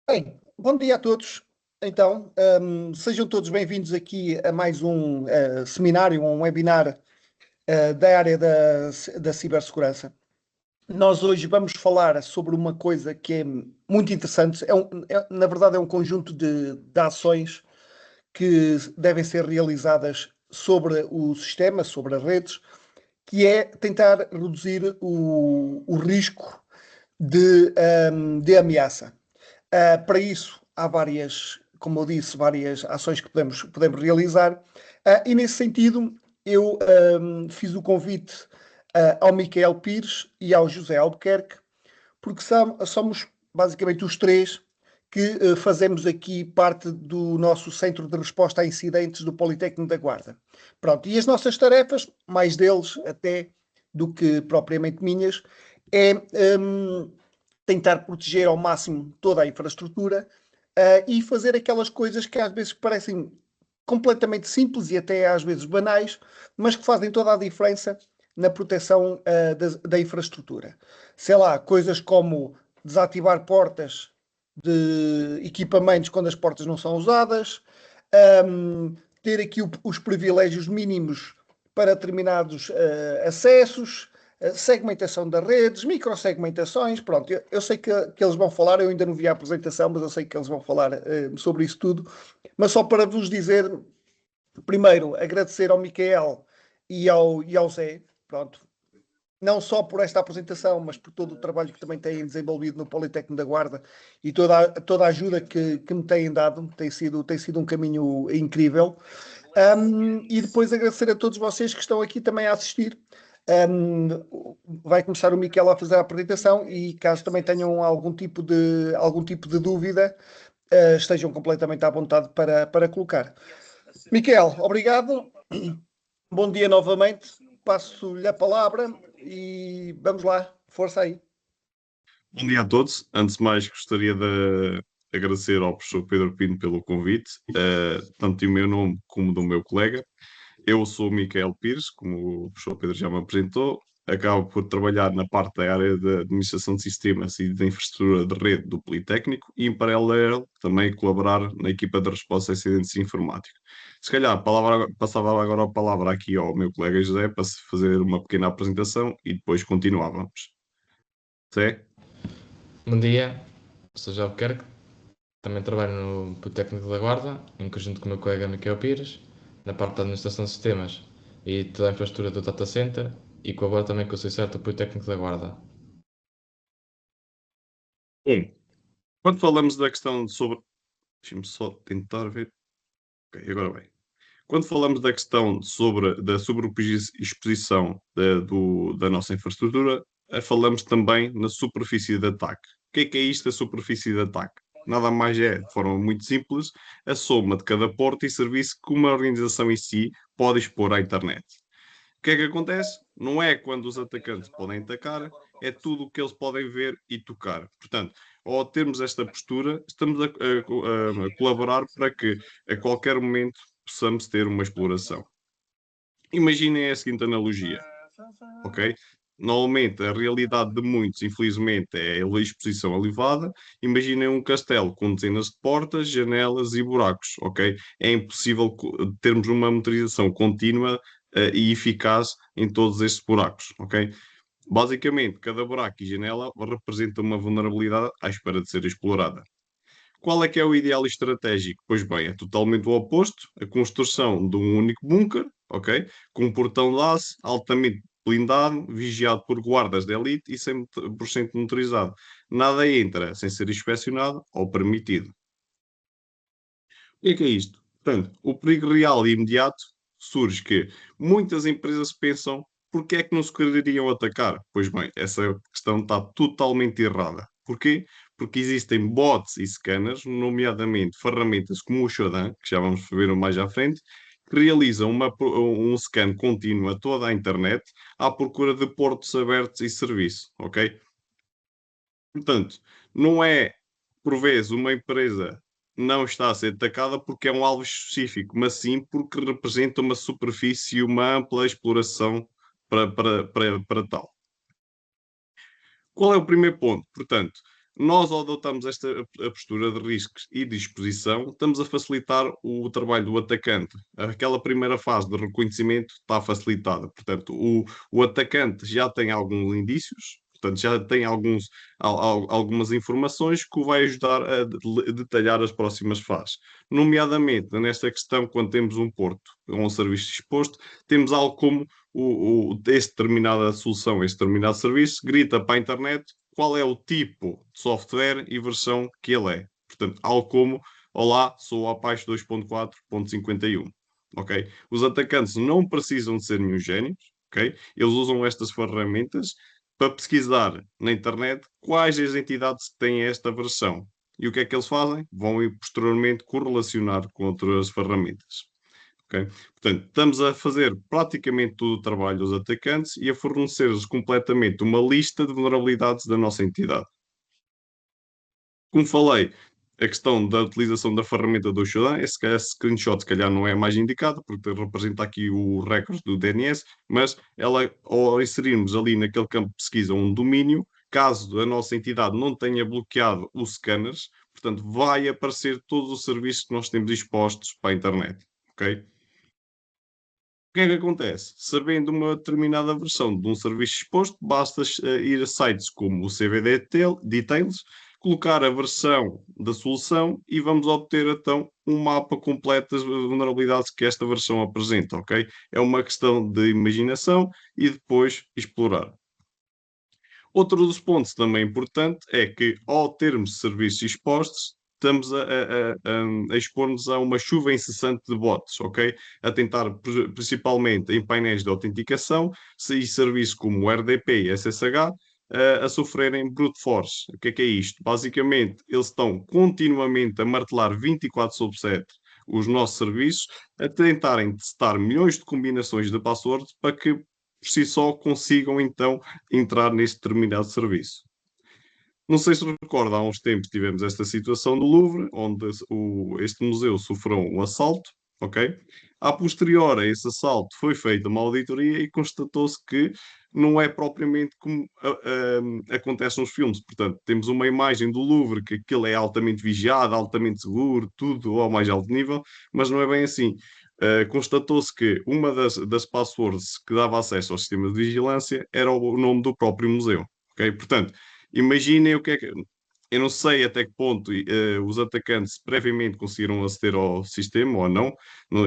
Bem, bom dia a todos. Então, sejam todos bem-vindos aqui a mais um seminário, um webinar da área da cibersegurança. Nós hoje vamos falar sobre uma coisa que é muito interessante. Na verdade, é um conjunto de ações que devem ser realizadas sobre o sistema, sobre as redes, que é tentar reduzir o risco de ameaça. Para isso, há várias, como eu disse, várias ações que podemos realizar. E nesse sentido, eu fiz o convite ao Micael Pires e ao José Albuquerque, porque somos basicamente os três que fazemos aqui parte do nosso Centro de Resposta a Incidentes do Politécnico da Guarda. Pronto, e as nossas tarefas, mais deles até do que propriamente minhas, é tentar proteger ao máximo toda a infraestrutura e fazer aquelas coisas que às vezes parecem completamente simples e até às vezes banais, mas que fazem toda a diferença na proteção da infraestrutura. Sei lá, coisas como desativar portas de equipamentos quando as portas não são usadas, ter aqui os privilégios mínimos para determinados acessos, segmentação das redes, microsegmentações, pronto, eu sei que eles vão falar, eu ainda não vi a apresentação, mas eu sei que eles vão falar sobre isso tudo, mas só para vos dizer, primeiro, agradecer ao Micael e ao Zé, pronto, não só por esta apresentação, mas por todo o trabalho que também têm desenvolvido no Politécnico da Guarda e toda a ajuda que me têm dado, tem sido um caminho incrível. E depois agradecer a todos vocês que estão aqui também a assistir. Vai começar o Miquel a fazer a apresentação e caso também tenham algum tipo de dúvida, estejam completamente à vontade para colocar. Miquel, obrigado. Bom dia novamente. Passo-lhe a palavra e vamos lá. Força aí. Bom dia a todos. Antes de mais, gostaria de agradecer ao professor Pedro Pino pelo convite, tanto em meu nome como do meu colega. Eu sou o Micael Pires, como o professor Pedro já me apresentou. Acabo por trabalhar na parte da área de administração de sistemas e de infraestrutura de rede do Politécnico e, em paralelo, também colaborar na equipa de resposta a incidentes informáticos. Se calhar, passava agora a palavra aqui ao meu colega José para se fazer uma pequena apresentação e depois continuávamos. Zé? Bom dia, sou José Albuquerque, também trabalho no Politécnico da Guarda, em conjunto com o meu colega Miquel Pires, na parte da administração de sistemas e toda a infraestrutura do data center, e colaboro também com o CICERT do Politécnico da Guarda. Bom, quando falamos da questão sobre. Deixa-me só tentar ver. Ok, agora bem. Quando falamos da questão da sobreexposição da nossa infraestrutura, falamos também na superfície de ataque. O que é isto, a superfície de ataque? Nada mais é, de forma muito simples, a soma de cada porta e serviço que uma organização em si pode expor à internet. O que é que acontece? Não é quando os atacantes podem atacar, é tudo o que eles podem ver e tocar. Portanto, ao termos esta postura, estamos a colaborar para que a qualquer momento possamos ter uma exploração. Imaginem a seguinte analogia, ok? Normalmente, a realidade de muitos, infelizmente, é a exposição elevada. Imaginem um castelo com dezenas de portas, janelas e buracos, ok? É impossível termos uma monitorização contínua e eficaz em todos estes buracos, ok? Basicamente, cada buraco e janela representa uma vulnerabilidade à espera de ser explorada. Qual é que é o ideal estratégico? Pois bem, é totalmente o oposto. A construção de um único bunker, ok? Com um portão de aço, altamente blindado, vigiado por guardas de elite e 100% motorizado. Nada entra sem ser inspecionado ou permitido. O que é isto? Portanto, o perigo real e imediato surge que muitas empresas pensam porque é que não se quereriam atacar? Pois bem, essa questão está totalmente errada. Porquê? Porque existem bots e scanners, nomeadamente ferramentas como o Shodan, que já vamos ver mais à frente, que realizam um scan contínuo a toda a internet à procura de portos abertos e serviço, ok? Portanto, não é, por vezes, uma empresa não está a ser atacada porque é um alvo específico, mas sim porque representa uma superfície e uma ampla exploração para tal. Qual é o primeiro ponto? Portanto, nós adotamos esta a postura de riscos e de exposição, estamos a facilitar o trabalho do atacante. Aquela primeira fase de reconhecimento está facilitada. Portanto, o atacante já tem alguns indícios, portanto, já tem algumas informações que o vai ajudar a detalhar as próximas fases. Nomeadamente, nesta questão, quando temos um porto ou um serviço exposto, temos algo como esta determinada solução, este determinado serviço, grita para a internet qual é o tipo de software e versão que ele é. Portanto, algo como: olá, sou o Apache 2.4.51. Ok? Os atacantes não precisam de ser nenhum gênios, ok? Eles usam estas ferramentas para pesquisar na internet quais as entidades têm esta versão. E o que é que eles fazem? Vão posteriormente correlacionar com outras ferramentas. Okay? Portanto, estamos a fazer praticamente todo o trabalho dos atacantes e a fornecer-lhes completamente uma lista de vulnerabilidades da nossa entidade. Como falei, a questão da utilização da ferramenta do Shodan, esse screenshot se calhar não é mais indicado, porque representa aqui o recorde do DNS, mas ela, ao inserirmos ali naquele campo de pesquisa um domínio, caso a nossa entidade não tenha bloqueado os scanners, portanto, vai aparecer todos os serviços que nós temos expostos para a internet. Ok? O que é que acontece? Sabendo uma determinada versão de um serviço exposto, basta ir a sites como o CVD Details, colocar a versão da solução e vamos obter então um mapa completo das vulnerabilidades que esta versão apresenta, ok? É uma questão de imaginação e depois explorar. Outro dos pontos também importante é que, ao termos serviços expostos, estamos a expor-nos a uma chuva incessante de bots, ok? A tentar, principalmente em painéis de autenticação, e serviços como o RDP e SSH, a sofrerem brute force. O que é isto? Basicamente, eles estão continuamente a martelar 24/7 os nossos serviços, a tentarem testar milhões de combinações de passwords para que, por si só, consigam então entrar neste determinado serviço. Não sei se recorda, há uns tempos tivemos esta situação no Louvre, onde este museu sofreu um assalto, ok? A posterior a esse assalto foi feita uma auditoria e constatou-se que não é propriamente como acontece nos filmes. Portanto, temos uma imagem do Louvre que aquilo é altamente vigiado, altamente seguro, tudo ao mais alto nível, mas não é bem assim. Constatou-se que uma das passwords que dava acesso ao sistema de vigilância era o nome do próprio museu. Ok? Portanto, imaginem o que é que. Eu não sei até que ponto os atacantes previamente conseguiram aceder ao sistema ou não,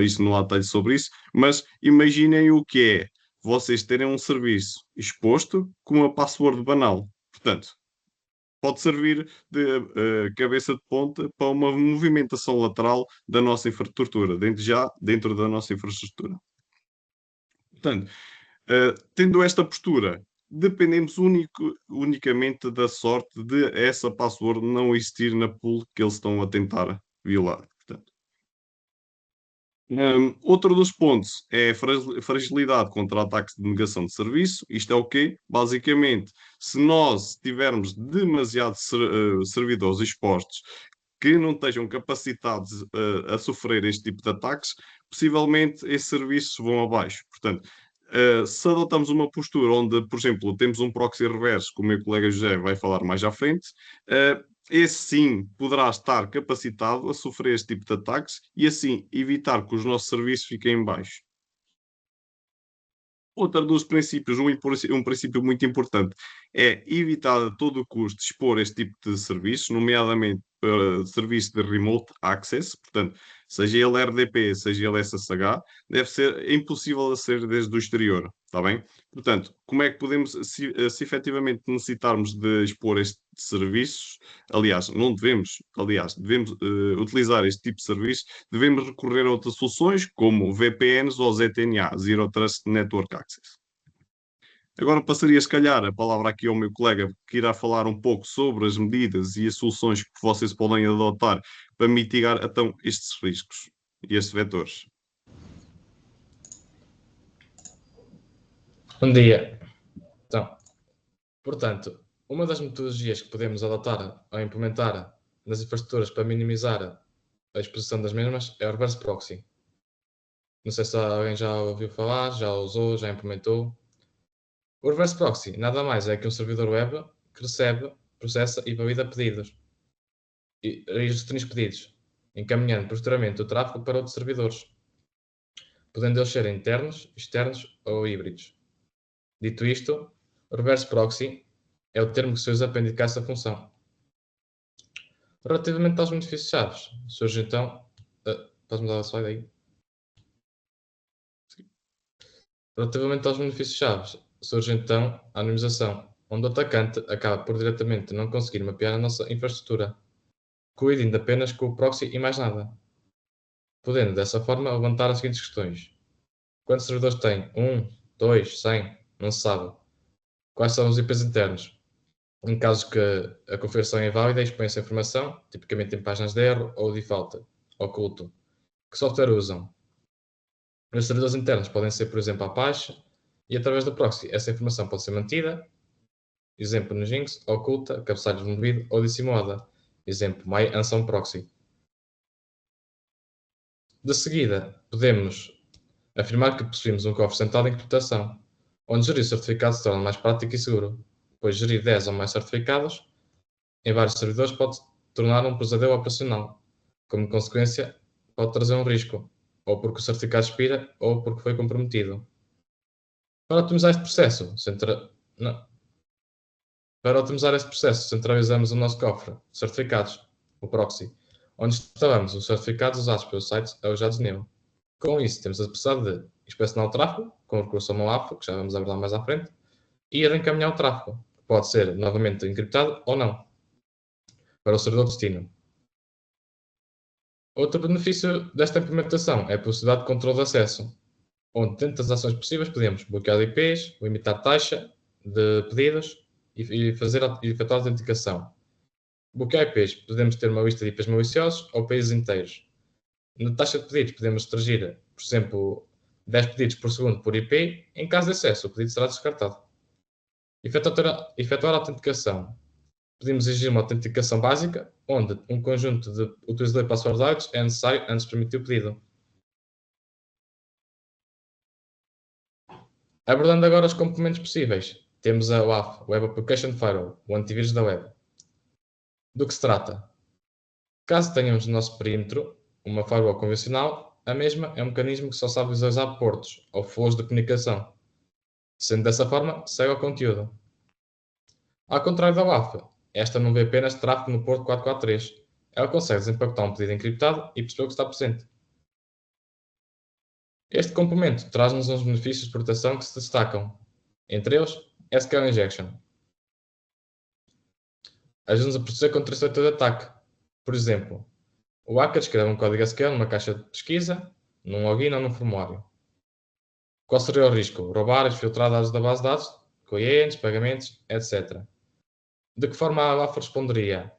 isso não há detalhes sobre isso, mas imaginem o que é vocês terem um serviço exposto com uma password banal. Portanto, pode servir de cabeça de ponta para uma movimentação lateral da nossa infraestrutura, dentro da nossa infraestrutura. Portanto, tendo esta postura, dependemos unicamente da sorte de essa password não existir na pool que eles estão a tentar violar. Portanto, outro dos pontos é a fragilidade contra ataques de negação de serviço. Isto é o quê? Basicamente, se nós tivermos demasiados servidores expostos que não estejam capacitados a sofrer este tipo de ataques, possivelmente esses serviços vão abaixo. Portanto, se adotamos uma postura onde, por exemplo, temos um proxy reverso, como o meu colega José vai falar mais à frente, esse sim poderá estar capacitado a sofrer este tipo de ataques e assim evitar que os nossos serviços fiquem em baixo. Outro dos princípios, um princípio muito importante, é evitar a todo custo expor este tipo de serviços, nomeadamente para serviços de remote access, portanto, seja ele RDP, seja ele SSH, deve ser impossível a ser desde o exterior, está bem? Portanto, como é que podemos, se efetivamente necessitarmos de expor estes serviços, aliás, não devemos, aliás, devemos utilizar este tipo de serviço, devemos recorrer a outras soluções, como VPNs ou ZTNA, Zero Trust Network Access. Agora passaria, se calhar, a palavra aqui ao meu colega, que irá falar um pouco sobre as medidas e as soluções que vocês podem adotar para mitigar, então, estes riscos e estes vetores. Bom dia. Então, portanto, uma das metodologias que podemos adotar ou implementar nas infraestruturas para minimizar a exposição das mesmas é o reverse proxy. Não sei se alguém já ouviu falar, já usou, já implementou. O reverse proxy nada mais é que um servidor web que recebe processa e valida pedidos e restringe pedidos, encaminhando posteriormente o tráfego para outros servidores, podendo eles ser internos, externos ou híbridos. Dito isto, o reverse proxy é o termo que se usa para indicar essa função. Relativamente aos benefícios-chave, surge então... Podes mudar a slide aí? Relativamente aos benefícios-chave, surge então a anonimização, onde o atacante acaba por diretamente não conseguir mapear a nossa infraestrutura, colidindo apenas com o proxy e mais nada, podendo dessa forma levantar as seguintes questões. Quantos servidores tem? 1, 2, 100? Não se sabe. Quais são os IPs internos? Em caso que a configuração é inválida, expõe essa informação, tipicamente em páginas de erro ou default, oculto. Que software usam? Os servidores internos podem ser, por exemplo, Apache, e através do proxy essa informação pode ser mantida, exemplo Nginx, oculta, cabeçalho removido ou dissimulada, exemplo MyAnsonProxy. De seguida, podemos afirmar que possuímos um cofre central de encriptação, onde gerir certificados se torna mais prático e seguro, pois gerir 10 ou mais certificados em vários servidores pode tornar um pesadelo operacional. Como consequência, pode trazer um risco, ou porque o certificado expira, ou porque foi comprometido. Para otimizar este processo, centralizamos o nosso cofre de certificados, o proxy, onde instalamos os certificados usados pelos sites alojados nele. Com isso, temos a possibilidade de inspecionar o tráfego, com recurso ao MOAF, que já vamos abordar mais à frente, e ir encaminhar o tráfego, que pode ser novamente encriptado ou não, para o servidor destino. Outro benefício desta implementação é a possibilidade de controle de acesso, onde, dentro das ações possíveis, podemos bloquear IPs, limitar taxa de pedidos e efetuar a autenticação. Bloquear IPs, podemos ter uma lista de IPs maliciosos ou países inteiros. Na taxa de pedidos, podemos restringir, por exemplo, 10 pedidos por segundo por IP. Em caso de excesso, o pedido será descartado. Efetuar a autenticação. Podemos exigir uma autenticação básica, onde um conjunto de utilizador e password dados é necessário antes de permitir o pedido. Abordando agora os componentes possíveis, temos a WAF, Web Application Firewall, o antivírus da web. Do que se trata? Caso tenhamos no nosso perímetro uma firewall convencional, a mesma é um mecanismo que só sabe visualizar portos ou flows de comunicação. Sendo dessa forma, segue ao conteúdo. Ao contrário da WAF, esta não vê apenas tráfego no porto 443. Ela consegue desempacotar um pedido encriptado e perceber o que está presente. Este complemento traz-nos uns benefícios de proteção que se destacam. Entre eles, SQL Injection. Ajuda-nos a proteger contra este fator de ataque. Por exemplo, o hacker escreve um código SQL numa caixa de pesquisa, num login ou num formulário. Qual seria o risco? Roubar e filtrar dados da base de dados, clientes, pagamentos, etc. De que forma a WAF responderia?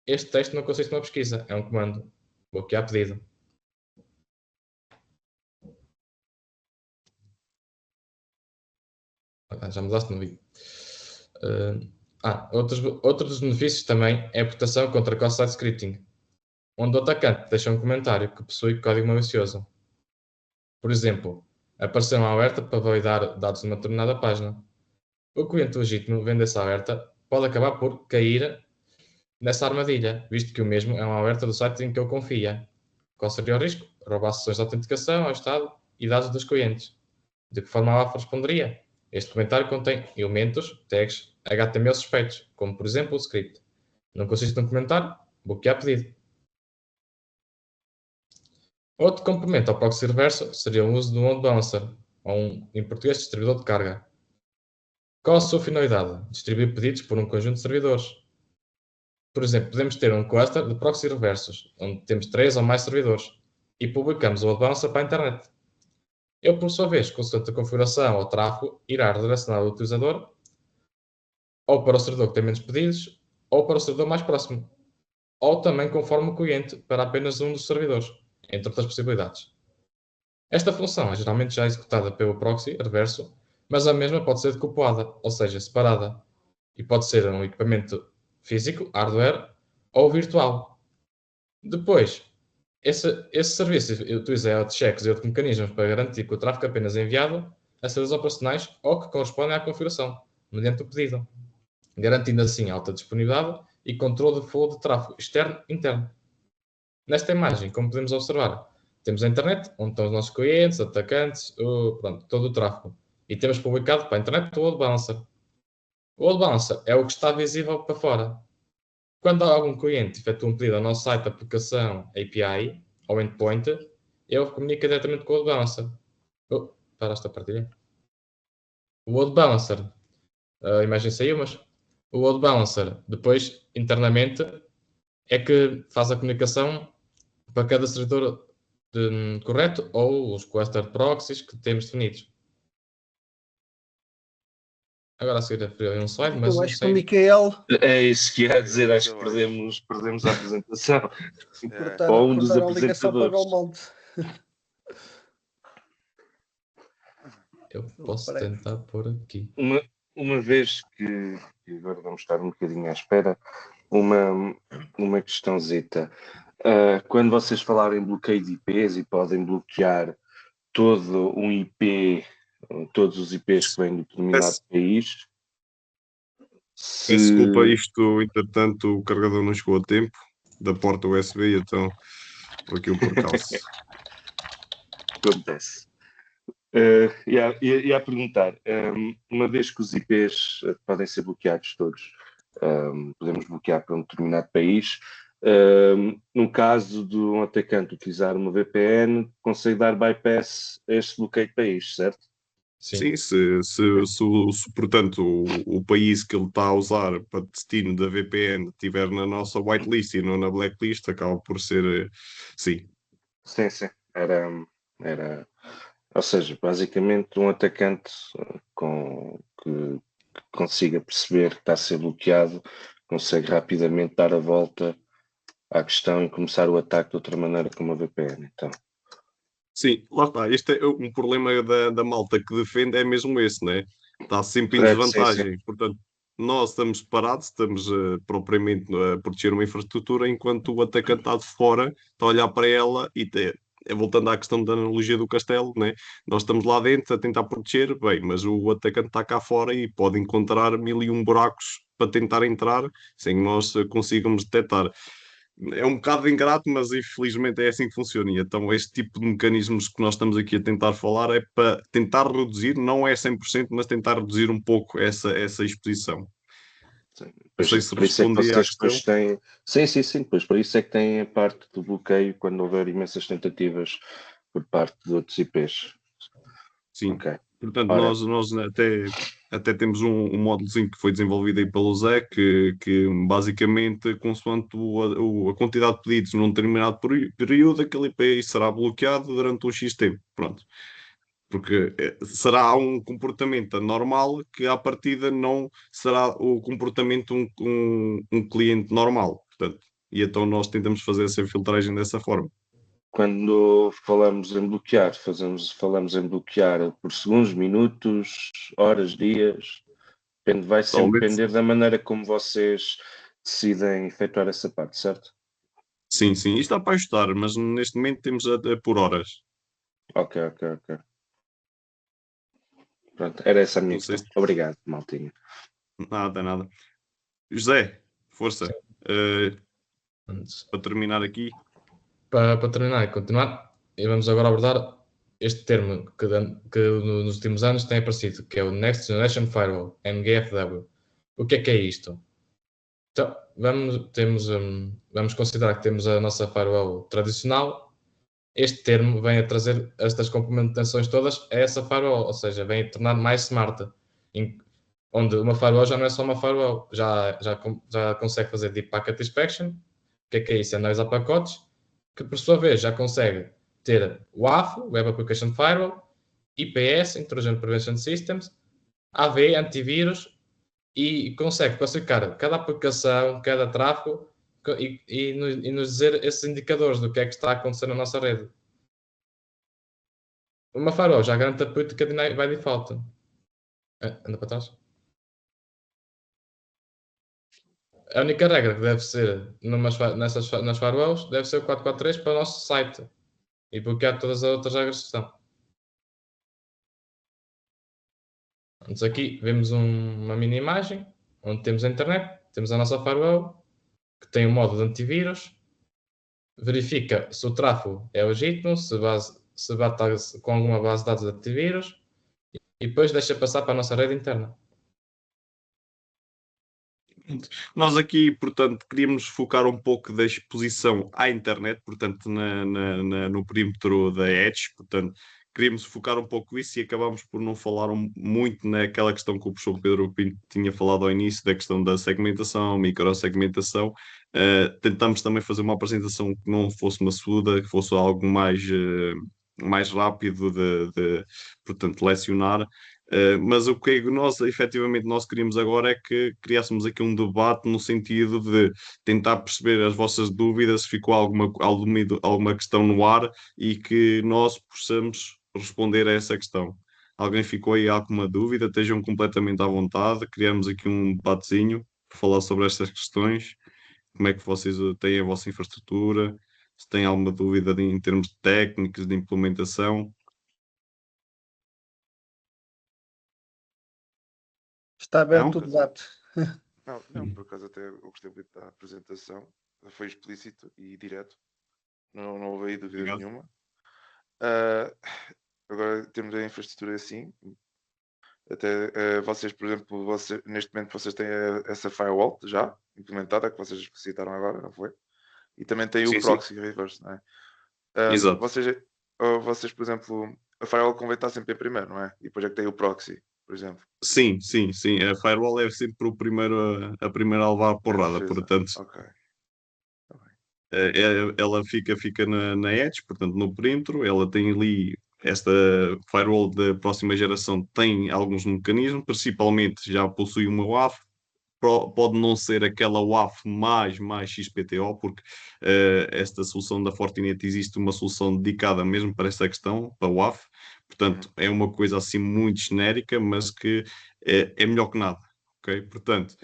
Este texto não consiste numa pesquisa, é um comando. Bloquear pedido. Já mudaste no vídeo. Outro dos benefícios também é a proteção contra cross-site scripting, onde o atacante deixa um comentário que possui código malicioso. Por exemplo, aparecer um alerta para validar dados de uma determinada página. O cliente legítimo vendo essa alerta pode acabar por cair nessa armadilha, visto que o mesmo é um alerta do site em que ele confia. Qual seria o risco? Roubar sessões de autenticação ao Estado e dados dos clientes. De que forma a WAF responderia? Este comentário contém elementos, tags, HTML suspeitos, como por exemplo o script. Não consiste num comentário, bloquear pedido. Outro complemento ao proxy reverso seria o uso do load balancer, ou em português, distribuidor de carga. Qual a sua finalidade? Distribuir pedidos por um conjunto de servidores. Por exemplo, podemos ter um cluster de proxy reversos, onde temos 3 ou mais servidores, e publicamos o load balancer para a internet. Ele, por sua vez, consoante a configuração ou tráfego, irá redirecionar o utilizador ou para o servidor que tem menos pedidos, ou para o servidor mais próximo, ou também conforme o cliente para apenas um dos servidores, entre outras possibilidades. Esta função é geralmente já executada pelo proxy reverso, mas a mesma pode ser decuplada, ou seja, separada, e pode ser um equipamento físico, hardware, ou virtual. Depois, esse serviço utiliza health checks e outros mecanismos para garantir que o tráfego apenas é enviado a servidores operacionais ou que correspondem à configuração, mediante o pedido. garantindo assim alta disponibilidade e controle de flow de tráfego externo e interno. Nesta imagem, como podemos observar, temos a internet, onde estão os nossos clientes, atacantes, todo o tráfego. E temos publicado para a internet o load balancer. O load balancer é o que está visível para fora. Quando algum cliente efetua um pedido ao nosso site, aplicação, API ou endpoint, ele comunica diretamente com o load balancer. Paraste a partilha? O load balancer, a imagem saiu, mas o load balancer, depois, internamente, é que faz a comunicação para cada servidor correto ou os cluster proxies que temos definidos. Agora a seguir a um slide, mas Eu não acho que o sei. Micael É isso que ia dizer, acho que perdemos a apresentação. Ou um dos cortaram a ligação para apresentadores. Belmonte. Eu posso parece. tentar pôr aqui. Uma vez que agora vamos estar um bocadinho à espera, uma questãozita. Quando vocês falarem em bloqueio de IPs e podem bloquear todo um IP, todos os IPs que vêm de determinado país. Peço desculpa, isto, entretanto, o carregador não chegou a tempo da porta USB, então por aqui o percalço. Acontece. Ia perguntar, uma vez que os IPs podem ser bloqueados todos, podemos bloquear para um determinado país, no caso de um atacante utilizar uma VPN, consegue dar bypass a este bloqueio de país, certo? Sim. Portanto, o país que ele está a usar para destino da VPN estiver na nossa whitelist e não na blacklist, acaba por ser, sim. Sim. Era, ou seja, basicamente um atacante que consiga perceber que está a ser bloqueado, consegue rapidamente dar a volta à questão e começar o ataque de outra maneira com uma VPN. Então. Sim, lá está. Este é um problema da malta que defende, é mesmo esse, né? Está sempre em Correto, desvantagem. sim. Portanto, nós estamos parados, estamos propriamente a proteger uma infraestrutura, enquanto o atacante está de fora, está a olhar para ela e voltando à questão da analogia do castelo, né? Nós estamos lá dentro a tentar proteger, bem, mas o atacante está cá fora e pode encontrar 1001 buracos para tentar entrar sem que nós consigamos detectar. É um bocado ingrato, mas infelizmente é assim que funciona. E então, este tipo de mecanismos que nós estamos aqui a tentar falar é para tentar reduzir, não é 100%, mas tentar reduzir um pouco essa exposição. Sim. Não sei se por isso é que respondi à vocês questão. depois têm. Sim, pois por isso é que têm a parte do bloqueio quando houver imensas tentativas por parte de outros IPs. Sim. Okay. Portanto, nós até temos um módulozinho que foi desenvolvido aí pelo Zé, que basicamente, consoante a quantidade de pedidos num determinado período, aquele IP será bloqueado durante um X tempo. Pronto. Porque será um comportamento anormal que, à partida, não será o comportamento de um cliente normal. Portanto, e então nós tentamos fazer essa filtragem dessa forma. Quando falamos em bloquear, falamos em bloquear por segundos, minutos, horas, dias. Vai sempre depender da maneira como vocês decidem efetuar essa parte, certo? Sim. Isto está para ajustar, mas neste momento temos por horas. Ok. Pronto, era essa a minha questão. Obrigado, maltinha. Nada. José, força. Para terminar aqui. Para terminar e continuar, vamos agora abordar este termo que nos últimos anos tem aparecido, que é o Next Generation Firewall, NGFW. O que é isto? Então, vamos considerar que temos a nossa firewall tradicional. Este termo vem a trazer estas complementações todas a essa firewall, ou seja, vem a tornar mais smart, onde uma firewall já não é só uma firewall, já consegue fazer Deep Packet Inspection. O que é isso? Analisar pacotes, que por sua vez já consegue ter WAF, Web Application Firewall, IPS, Intrusion Prevention Systems, AV, antivírus, e consegue classificar cada aplicação, cada tráfego e nos dizer esses indicadores do que é que está a acontecer na nossa rede. Uma firewall já garante a política by default. Anda para trás. A única regra que deve ser nas firewalls deve ser o 443 para o nosso site e bloquear todas as outras regras que estão. Antes aqui vemos uma mini imagem onde temos a internet, temos a nossa firewall, que tem um modo de antivírus, verifica se o tráfego é legítimo, se bate com alguma base de dados de antivírus, e depois deixa passar para a nossa rede interna. Nós aqui, portanto, queríamos focar um pouco da exposição à internet, portanto, no perímetro da Edge, portanto, queríamos focar um pouco isso e acabamos por não falar muito naquela questão que o professor Pedro Pinto tinha falado ao início, da questão da segmentação, microsegmentação. Tentamos também fazer uma apresentação que não fosse maçuda, que fosse algo mais rápido portanto, lecionar. Mas o que nós efetivamente nós queríamos agora é que criássemos aqui um debate no sentido de tentar perceber as vossas dúvidas, se ficou alguma questão no ar e que nós possamos responder a essa questão. Alguém ficou aí alguma dúvida? Estejam completamente à vontade. Criamos aqui um debatezinho para falar sobre estas questões. Como é que vocês têm a vossa infraestrutura? Se têm alguma dúvida em termos de técnicas, de implementação. Está aberto Não? o debate. Não, por acaso até eu gostei muito da apresentação. Foi explícito e direto. Não houve aí dúvida Obrigado. nenhuma. Agora temos a infraestrutura assim. Até vocês, por exemplo, neste momento vocês têm essa firewall já implementada, que vocês citaram agora, não foi? E também tem Sim, o sim. proxy reverse, não é? Exato. Vocês, por exemplo, a firewall convém estar sempre em primeiro, não é? E depois é que tem o proxy, por exemplo. Sim. A firewall é sempre a primeira a levar a porrada, Defesa. portanto, Ok. ela fica na edge, portanto, no perímetro, ela tem ali, esta firewall da próxima geração tem alguns mecanismos, principalmente já possui uma WAF, pode não ser aquela WAF mais XPTO, porque esta solução da Fortinet existe uma solução dedicada mesmo para esta questão, para a WAF, portanto, é uma coisa assim muito genérica, mas que é melhor que nada, ok? Portanto,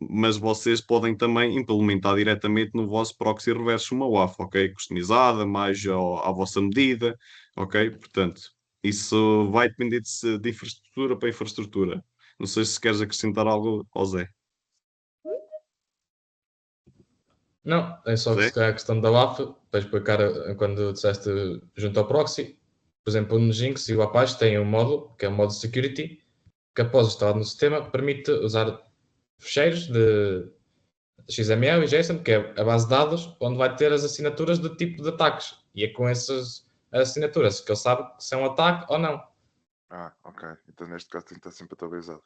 mas vocês podem também implementar diretamente no vosso proxy reverso uma WAF, ok? Customizada, mais à vossa medida, ok? Portanto, isso vai depender de infraestrutura para infraestrutura. Não sei se queres acrescentar algo ao Zé. Não, é só que Zé? se calhar a questão da WAF, para explicar quando disseste junto ao proxy, por exemplo, o Nginx e o Apache têm um módulo, que é o modo security, que após instalado no sistema permite usar fecheiros de XML e JSON, que é a base de dados, onde vai ter as assinaturas do tipo de ataques. E é com essas assinaturas que ele sabe se é um ataque ou não. Ok. Então neste caso tem que estar sempre atualizado.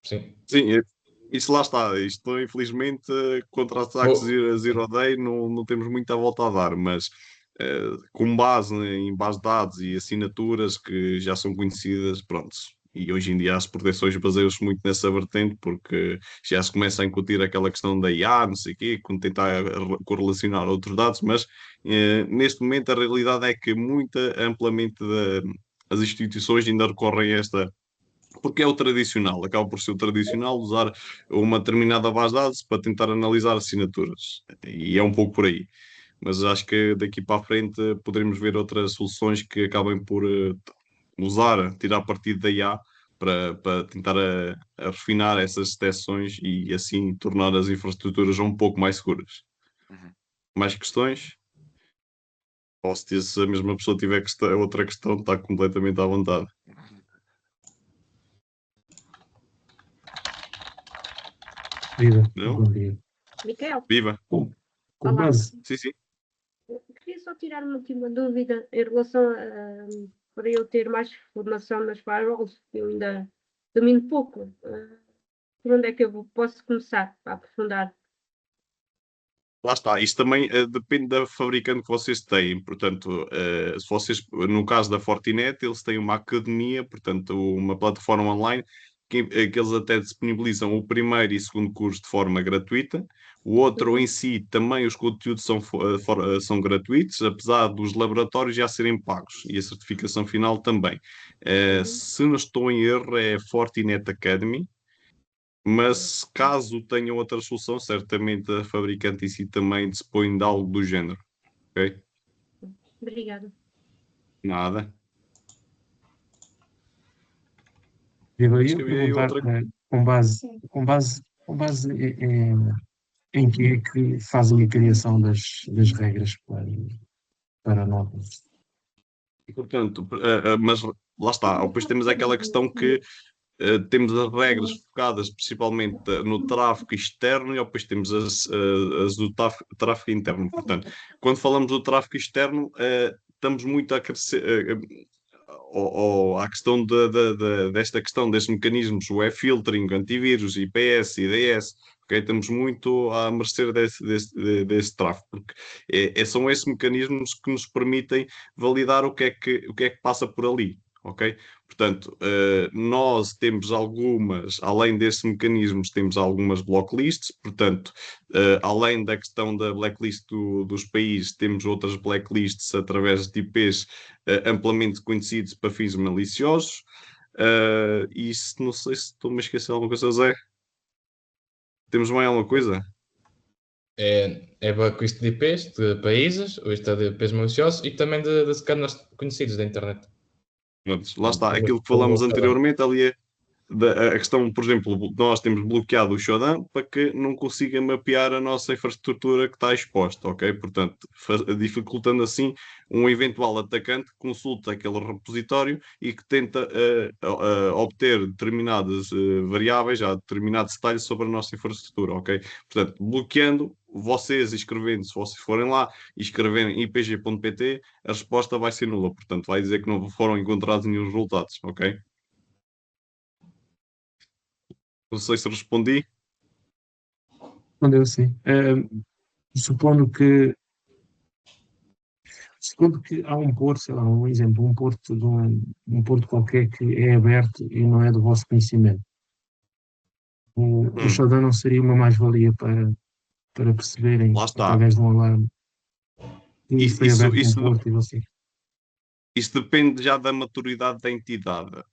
Sim. Sim, isso lá está. Isto, infelizmente, contra ataques Zero Day não temos muita volta a dar, mas com base em base de dados e assinaturas que já são conhecidas, pronto. E hoje em dia as proteções baseiam-se muito nessa vertente, porque já se começa a incutir aquela questão da IA, não sei o quê, quando tentar correlacionar outros dados, mas neste momento a realidade é que amplamente as instituições ainda recorrem a esta, porque é o tradicional, acaba por ser o tradicional usar uma determinada base de dados para tentar analisar assinaturas. E é um pouco por aí. Mas acho que daqui para a frente poderemos ver outras soluções que acabem por tirar partido da IA para tentar a refinar essas detecções e assim tornar as infraestruturas um pouco mais seguras. Uhum. Mais questões? Posso dizer, se a mesma pessoa tiver outra questão, está completamente à vontade. Viva, Não? bom dia. Miquel, Viva! Com olá. base, Sim. Queria só tirar uma última dúvida em relação para eu ter mais formação nas firewalls, que eu ainda domino pouco. Por onde é que eu posso começar a aprofundar? Lá está, isto também depende da fabricante que vocês têm. Portanto, se vocês, no caso da Fortinet, eles têm uma academia, portanto, uma plataforma online que eles até disponibilizam o primeiro e segundo curso de forma gratuita. O outro em si, também os conteúdos são gratuitos, apesar dos laboratórios já serem pagos e a certificação final também. Se não estou em erro, é Fortinet Academy. Mas caso tenham outra solução, certamente a fabricante em si também dispõe de algo do género. Ok? Obrigada. Nada. viva, Acho eu que havia aí perguntar, outra. com base, em que é que fazem a criação das regras para nós. Portanto, mas lá está. Depois temos aquela questão que temos as regras focadas principalmente no tráfego externo e depois temos as do tráfego interno. Portanto, quando falamos do tráfego externo, estamos muito a crescer à questão desta questão destes mecanismos, o e-filtering, antivírus, IPS, IDS. Okay? Estamos muito à mercê desse tráfego, porque são esses mecanismos que nos permitem validar o que é que passa por ali. Ok? Portanto, nós temos além desses mecanismos, temos algumas blocklists, portanto, além da questão da blacklist dos países, temos outras blacklists através de IPs amplamente conhecidos para fins maliciosos. Isso, não sei se estou-me a esquecer de alguma coisa, Zé. Temos mais alguma coisa? É blacklist de IPs de países, ou isto é de IPs maliciosos, e também de scanners conhecidos da internet. Lá está, aquilo que falamos anteriormente, ali a questão, por exemplo, nós temos bloqueado o Shodan para que não consiga mapear a nossa infraestrutura que está exposta, ok? Portanto, dificultando assim um eventual atacante que consulta aquele repositório e que tenta obter determinadas variáveis, já determinados detalhes sobre a nossa infraestrutura, ok? Portanto, bloqueando, vocês escrevendo, se vocês forem lá e escreverem ipg.pt, a resposta vai ser nula, portanto, vai dizer que não foram encontrados nenhum resultados, ok? Não sei se respondi. Respondeu sim. Supondo que há um porto, sei lá, um exemplo, um porto um porto qualquer que é aberto e não é do vosso conhecimento. O Shodan não seria uma mais-valia para perceberem, Lá está. através de um alarme, que foi aberto um porto e você. Isso depende já da maturidade da entidade.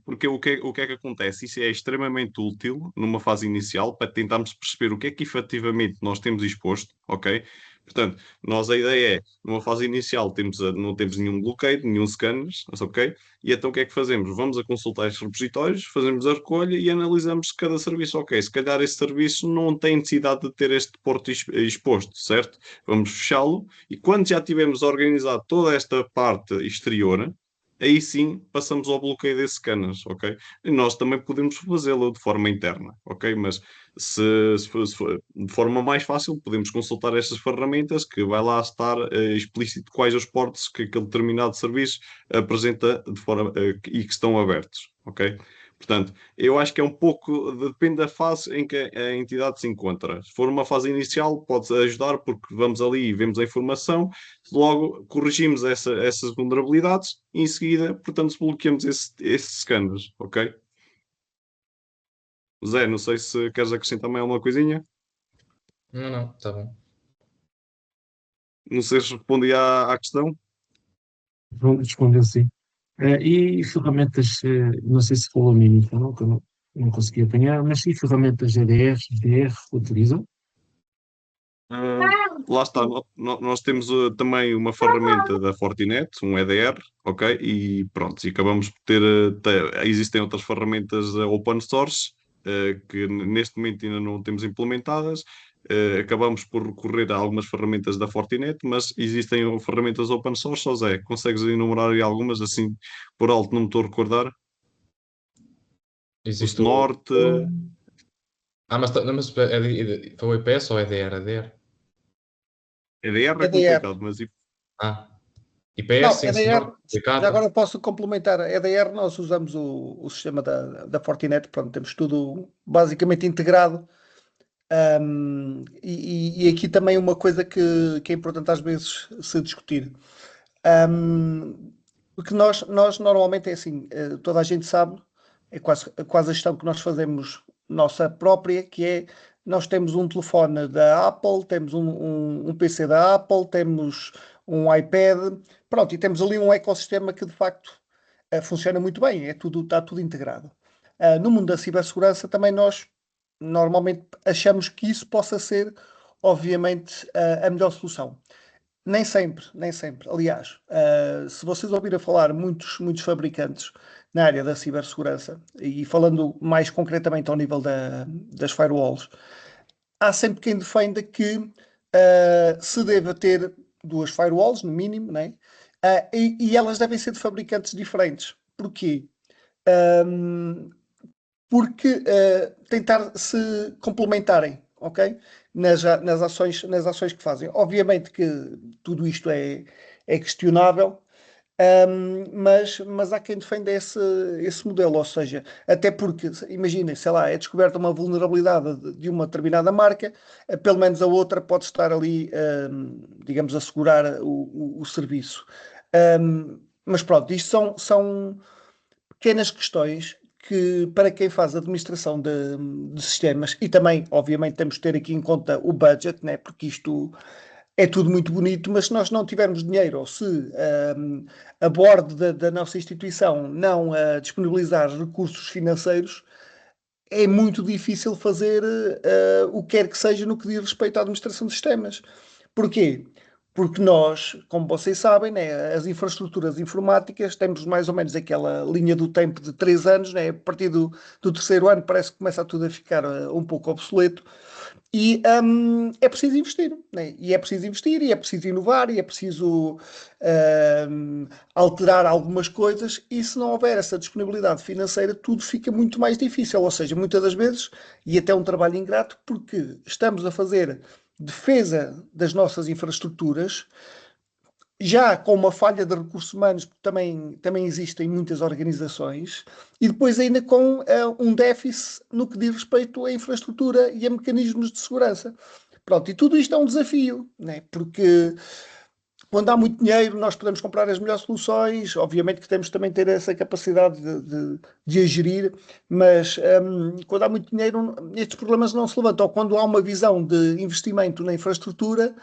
Porque o que é que acontece? Isso é extremamente útil numa fase inicial para tentarmos perceber o que é que efetivamente nós temos exposto, ok? Portanto, a ideia é, numa fase inicial não temos nenhum bloqueio, nenhum scanners, ok? E então o que é que fazemos? Vamos a consultar estes repositórios, fazemos a recolha e analisamos cada serviço. Ok, se calhar esse serviço não tem necessidade de ter este porto exposto, certo? Vamos fechá-lo e quando já tivermos organizado toda esta parte exterior, aí sim passamos ao bloqueio desses scanners, ok? E nós também podemos fazê-lo de forma interna, ok? Mas se for de forma mais fácil, podemos consultar estas ferramentas que vai lá estar explícito quais os portos que aquele determinado serviço apresenta de forma, e que estão abertos, ok? Portanto, eu acho que é um pouco, depende da fase em que a entidade se encontra. Se for uma fase inicial, pode ajudar porque vamos ali e vemos a informação, logo corrigimos essas vulnerabilidades e em seguida, portanto, bloqueamos esses scanners, ok? Zé, não sei se queres acrescentar mais alguma coisinha. Não, está bom. Não sei se respondi à questão. Respondeu sim. E ferramentas, não sei se falou mínimo, que eu não consegui apanhar, mas e ferramentas GDR, GDR utilizam? Lá está, nós temos também uma ferramenta da Fortinet, um EDR, ok? E pronto, e acabamos por existem outras ferramentas open source que neste momento ainda não temos implementadas. Acabamos por recorrer a algumas ferramentas da Fortinet, mas existem ferramentas open source, José, consegues enumerar aí algumas assim por alto, não me estou a recordar? Existe o Norte. Mas foi o IPS ou EDR? EDR? EDR é EDR. complicado, mas IPS, Não, sim, EDR, complicado. já agora posso complementar. A EDR, nós usamos o sistema da Fortinet, pronto, temos tudo basicamente integrado. E aqui também uma coisa que é importante às vezes se discutir. Porque nós normalmente é assim, toda a gente sabe, é quase a gestão que nós fazemos nossa própria, que é nós temos um telefone da Apple, temos um PC da Apple, temos um iPad, pronto, e temos ali um ecossistema que de facto funciona muito bem, está tudo integrado. No mundo da cibersegurança também nós normalmente achamos que isso possa ser, obviamente, a melhor solução. Nem sempre, nem sempre. Aliás, se vocês ouvirem falar muitos fabricantes na área da cibersegurança, e falando mais concretamente ao nível das firewalls, há sempre quem defenda que se deva ter duas firewalls, no mínimo, né? E elas devem ser de fabricantes diferentes. Porquê? Porque tentar se complementarem, ok? Nas ações que fazem. Obviamente que tudo isto é questionável, mas há quem defenda esse modelo, ou seja, até porque, imaginem, sei lá, é descoberta uma vulnerabilidade de uma determinada marca, pelo menos a outra pode estar ali, digamos, a assegurar o serviço. Mas pronto, isto são pequenas questões que, para quem faz administração de sistemas, e também, obviamente, temos que ter aqui em conta o budget, né? Porque isto é tudo muito bonito, mas se nós não tivermos dinheiro, ou se a board da nossa instituição não disponibilizar recursos financeiros, é muito difícil fazer o que quer que seja no que diz respeito à administração de sistemas. Porquê? Porque nós, como vocês sabem, né, as infraestruturas informáticas, temos mais ou menos aquela linha do tempo de 3 anos, né, a partir do terceiro ano parece que começa tudo a ficar um pouco obsoleto. E é preciso investir, né? E é preciso investir, e é preciso inovar, e é preciso alterar algumas coisas, e se não houver essa disponibilidade financeira, tudo fica muito mais difícil. Ou seja, muitas das vezes, e até um trabalho ingrato, porque estamos a fazer defesa das nossas infraestruturas, já com uma falha de recursos humanos, que também existe em muitas organizações, e depois ainda com um déficit no que diz respeito à infraestrutura e a mecanismos de segurança. Pronto, e tudo isto é um desafio, né? Porque quando há muito dinheiro, nós podemos comprar as melhores soluções, obviamente que temos também ter essa capacidade de a gerir, mas quando há muito dinheiro, estes problemas não se levantam. Ou quando há uma visão de investimento na infraestrutura,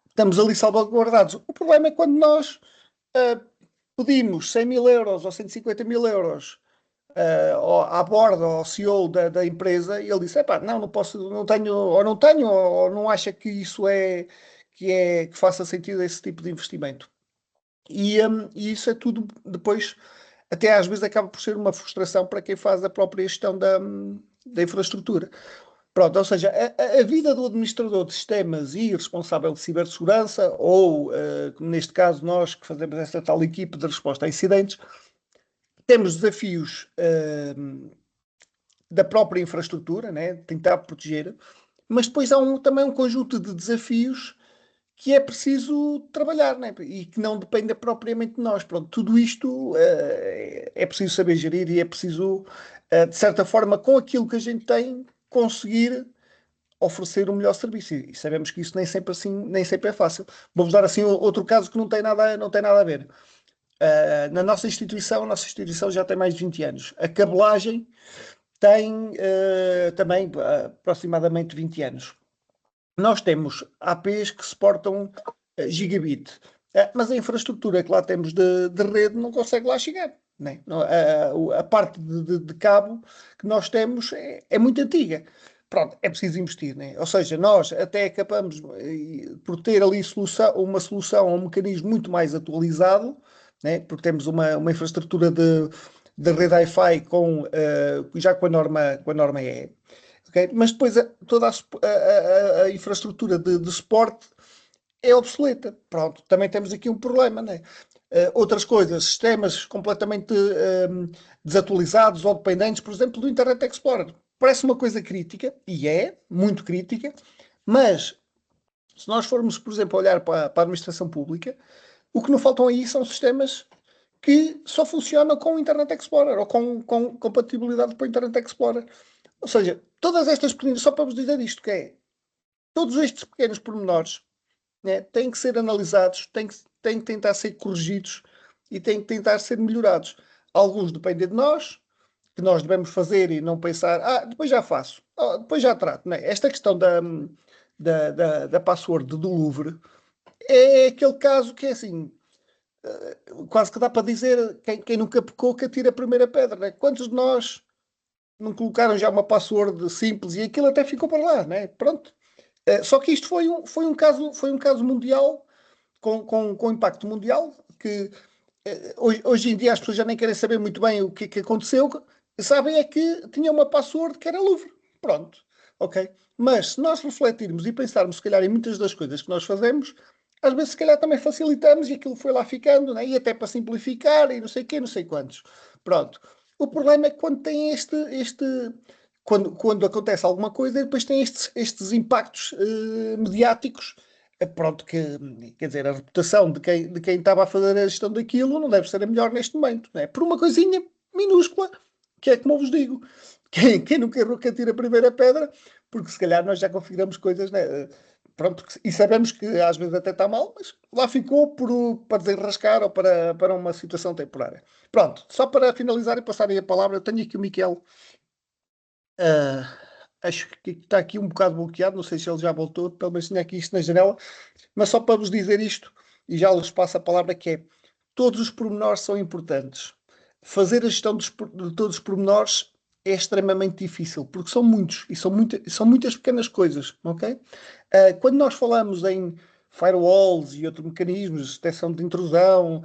estamos ali salvaguardados. O problema é quando nós pedimos 100 mil euros ou 150 mil euros à borda, ao CEO da empresa, e ele disse: "Epá, não posso, não tenho, ou não acha que isso que faça sentido esse tipo de investimento." E isso é tudo depois, até às vezes acaba por ser uma frustração para quem faz a própria gestão da infraestrutura. Pronto, ou seja, a vida do administrador de sistemas e responsável de cibersegurança, ou, neste caso, nós que fazemos esta tal equipe de resposta a incidentes, temos desafios da própria infraestrutura, né? Tentar proteger, mas depois há também um conjunto de desafios que é preciso trabalhar, né? E que não depende propriamente de nós. Pronto, tudo isto é preciso saber gerir, e é preciso, de certa forma, com aquilo que a gente tem, conseguir oferecer o melhor serviço. E sabemos que isso nem sempre é fácil. Vou-vos dar assim outro caso que não tem nada a ver. Na nossa instituição já tem mais de 20 anos. A cabelagem tem também aproximadamente 20 anos. Nós temos APs que suportam gigabit, mas a infraestrutura que lá temos de rede não consegue lá chegar. Né? A parte de cabo que nós temos é muito antiga. Pronto, é preciso investir, né? Ou seja, nós até acabamos por ter ali uma solução, um mecanismo muito mais atualizado, né? Porque temos uma infraestrutura de rede Wi-Fi já com a norma E. Okay? Mas depois toda a infraestrutura de suporte é obsoleta. Pronto, também temos aqui um problema, né? Outras coisas, sistemas completamente desatualizados ou dependentes, por exemplo, do Internet Explorer. Parece uma coisa crítica, e é, muito crítica, mas se nós formos, por exemplo, olhar para a administração pública, o que não faltam aí são sistemas que só funcionam com o Internet Explorer ou com compatibilidade para o Internet Explorer. Ou seja, todas estas pequenas, só para vos dizer isto, que é, todos estes pequenos pormenores, né, têm que ser analisados, têm que tentar ser corrigidos e têm que tentar ser melhorados. Alguns dependem de nós, que nós devemos fazer e não pensar, depois já faço, depois já trato. Né? Esta questão da password do Louvre é aquele caso que é assim, quase que dá para dizer, quem nunca pecou que atira a primeira pedra. Né? Quantos de nós não colocaram já uma password simples e aquilo até ficou para lá, né? Pronto. Só que isto foi um caso mundial, com impacto mundial, que hoje em dia as pessoas já nem querem saber muito bem o que é que aconteceu, sabem é que tinha uma password que era Louvre. Pronto, ok? Mas se nós refletirmos e pensarmos, se calhar, em muitas das coisas que nós fazemos, às vezes, se calhar, também facilitamos e aquilo foi lá ficando, né? E até para simplificar e não sei quê, não sei quantos. Pronto. O problema é que quando tem quando acontece alguma coisa, depois tem estes impactos mediáticos. Pronto, quer dizer, a reputação de quem estava a fazer a gestão daquilo não deve ser a melhor neste momento, né? Por uma coisinha minúscula, que é como eu vos digo, quem nunca errou que atira a primeira pedra, porque se calhar nós já configuramos coisas, né? Pronto, e sabemos que às vezes até está mal, mas lá ficou para desenrascar ou para uma situação temporária. Pronto, só para finalizar e passarem a palavra, eu tenho aqui o Miquel. Acho que está aqui um bocado bloqueado, não sei se ele já voltou, pelo menos tinha aqui isto na janela, mas só para vos dizer isto, e já lhes passo a palavra, que é, todos os pormenores são importantes. Fazer a gestão de todos os pormenores é extremamente difícil, porque são muitos, e são muitas pequenas coisas, ok? Quando nós falamos em firewalls e outros mecanismos, detecção de intrusão,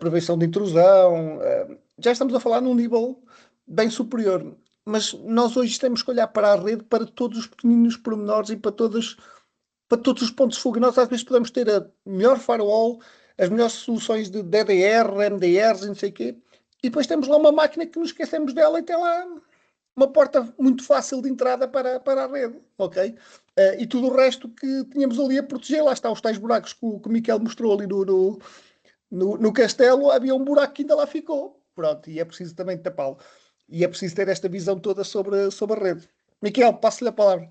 prevenção de intrusão, já estamos a falar num nível bem superior. Mas nós hoje temos que olhar para a rede, para todos os pequeninos pormenores e para todos os pontos de fuga. Nós às vezes podemos ter a melhor firewall, as melhores soluções de DDR, MDRs e não sei o quê, e depois temos lá uma máquina que nos esquecemos dela e tem lá uma porta muito fácil de entrada para a rede, ok? E tudo o resto que tínhamos ali a proteger, lá está os tais buracos que o Miquel mostrou ali no castelo, havia um buraco que ainda lá ficou. Pronto, e é preciso também tapá-lo. E é preciso ter esta visão toda sobre a rede. Miquel, passo-lhe a palavra.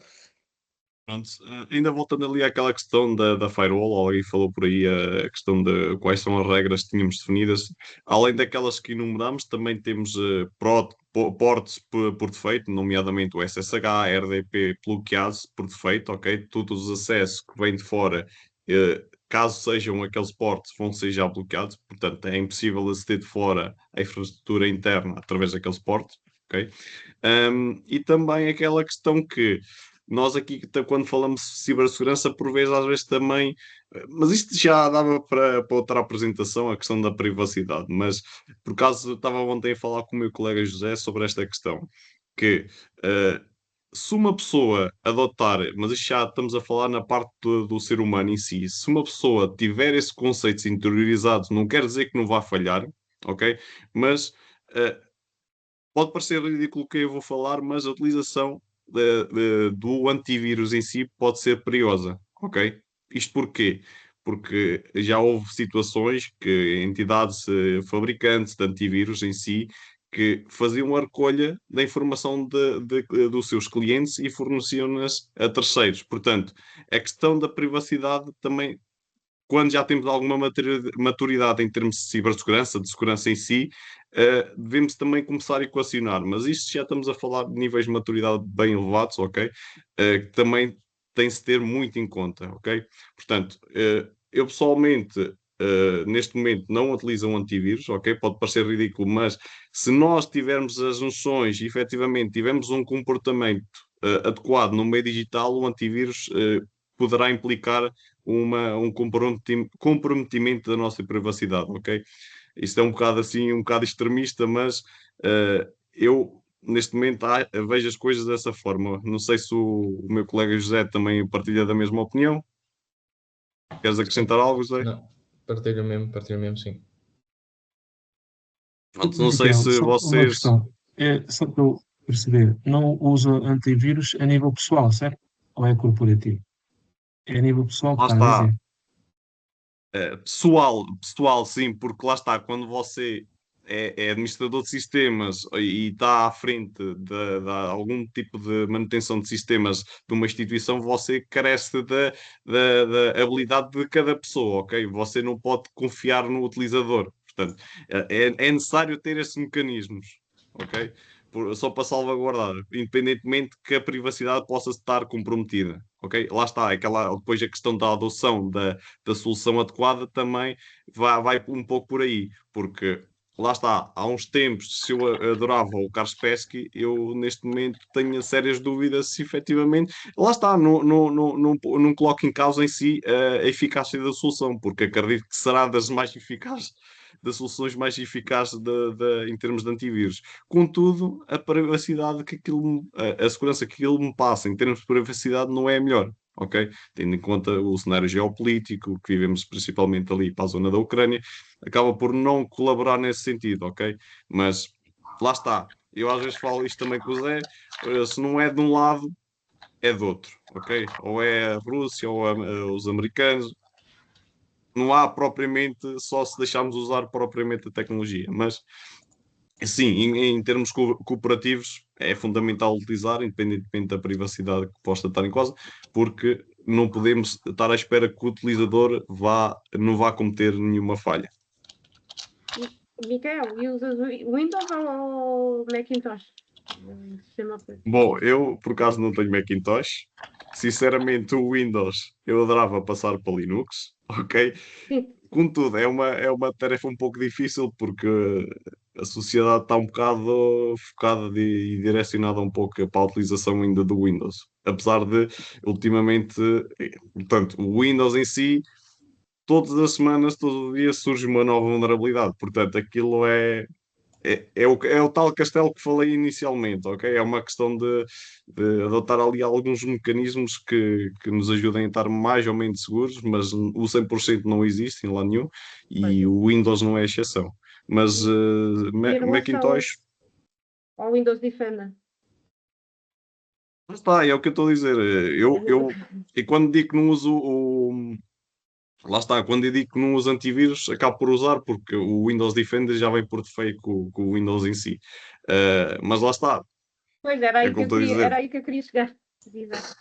Pronto, ainda voltando ali àquela questão da firewall, alguém falou por aí a questão de quais são as regras que tínhamos definidas. Além daquelas que enumeramos, também temos ports por defeito, nomeadamente o SSH, RDP bloqueados por defeito, ok? Todos os acessos que vêm de fora, caso sejam aqueles ports, vão ser já bloqueados. Portanto, é impossível aceder de fora a infraestrutura interna através daqueles ports, ok? E também aquela questão que nós aqui, quando falamos de cibersegurança, por vezes, às vezes também, mas isto já dava para outra apresentação, a questão da privacidade, mas por acaso estava ontem a falar com o meu colega José sobre esta questão, que se uma pessoa adotar, mas isto já estamos a falar na parte do ser humano em si, se uma pessoa tiver esses conceitos interiorizados, não quer dizer que não vá falhar, ok? Mas pode parecer ridículo o que eu vou falar, mas a utilização do antivírus em si pode ser perigosa, ok? Isto porquê? Porque já houve situações que entidades fabricantes de antivírus em si que faziam a recolha da informação dos seus clientes e forneciam-nas a terceiros. Portanto, a questão da privacidade também, quando já temos alguma maturidade em termos de cibersegurança, de segurança em si, devemos também começar a equacionar. Mas isto já estamos a falar de níveis de maturidade bem elevados, ok? Que também tem-se ter muito em conta, ok? Portanto, eu pessoalmente, neste momento, não utilizo um antivírus, ok? Pode parecer ridículo, mas se nós tivermos as noções e efetivamente tivermos um comportamento adequado no meio digital, o antivírus poderá implicar um comprometimento da nossa privacidade, ok? Isto é um bocado assim, um bocado extremista, mas eu neste momento vejo as coisas dessa forma. Não sei se o meu colega José também partilha da mesma opinião. Queres acrescentar algo, José? Não, partilho mesmo, sim. Pronto, não sei Miguel, se só uma vocês... questão. É, só para eu perceber, não usa antivírus a nível pessoal, certo? Ou é corporativo? É a nível pessoal que Lá está a está. dizer. Pessoal, sim, porque lá está, quando você é administrador de sistemas e está à frente de algum tipo de manutenção de sistemas de uma instituição, você carece da habilidade de cada pessoa, ok? Você não pode confiar no utilizador. Portanto, é necessário ter esses mecanismos, ok? Só para salvaguardar, independentemente que a privacidade possa estar comprometida, ok? Lá está, depois a questão da adoção da solução adequada também vai um pouco por aí, porque lá está, há uns tempos, se eu adorava o Kaspersky, eu neste momento tenho sérias dúvidas se efetivamente, lá está, não coloco em causa em si a eficácia da solução, porque acredito que será das mais eficazes das soluções mais eficazes em termos de antivírus. Contudo, a privacidade que a segurança que aquilo me passa em termos de privacidade não é a melhor. Ok? Tendo em conta o cenário geopolítico que vivemos principalmente ali para a zona da Ucrânia, acaba por não colaborar nesse sentido, ok? Mas lá está. Eu às vezes falo isto também com o Zé, se não é de um lado, é do outro, ok? Ou é a Rússia ou os americanos. Não há propriamente, só se deixarmos usar propriamente a tecnologia, mas sim, em termos cooperativos é fundamental utilizar, independentemente da privacidade que possa estar em causa, porque não podemos estar à espera que o utilizador não vá cometer nenhuma falha. Micael, e usas o Windows ou o Macintosh? Sistema operativo. Bom, eu por acaso não tenho Macintosh. Sinceramente, o Windows eu adorava passar para Linux, ok? Sim, Contudo, é uma tarefa um pouco difícil porque a sociedade está um bocado focada e direcionada um pouco para a utilização ainda do Windows. Apesar de, ultimamente, portanto, o Windows em si, todas as semanas, todo dia surge uma nova vulnerabilidade. Portanto, aquilo é o tal castelo que falei inicialmente, ok? É uma questão de adotar ali alguns mecanismos que nos ajudem a estar mais ou menos seguros, mas o 100% não existe em lado nenhum pois e é. o Windows não é exceção. Mas E em relação Macintosh, ao Windows Defender? lá está, é o que eu estou a dizer. E quando digo que não uso lá está, quando eu digo que não uso antivírus, acabo por usar, porque o Windows Defender já vem por defeito com o Windows em si. Mas lá está, Pois, era é aí o que que eu eu estou a queria, dizer. era aí que eu queria chegar. Exato.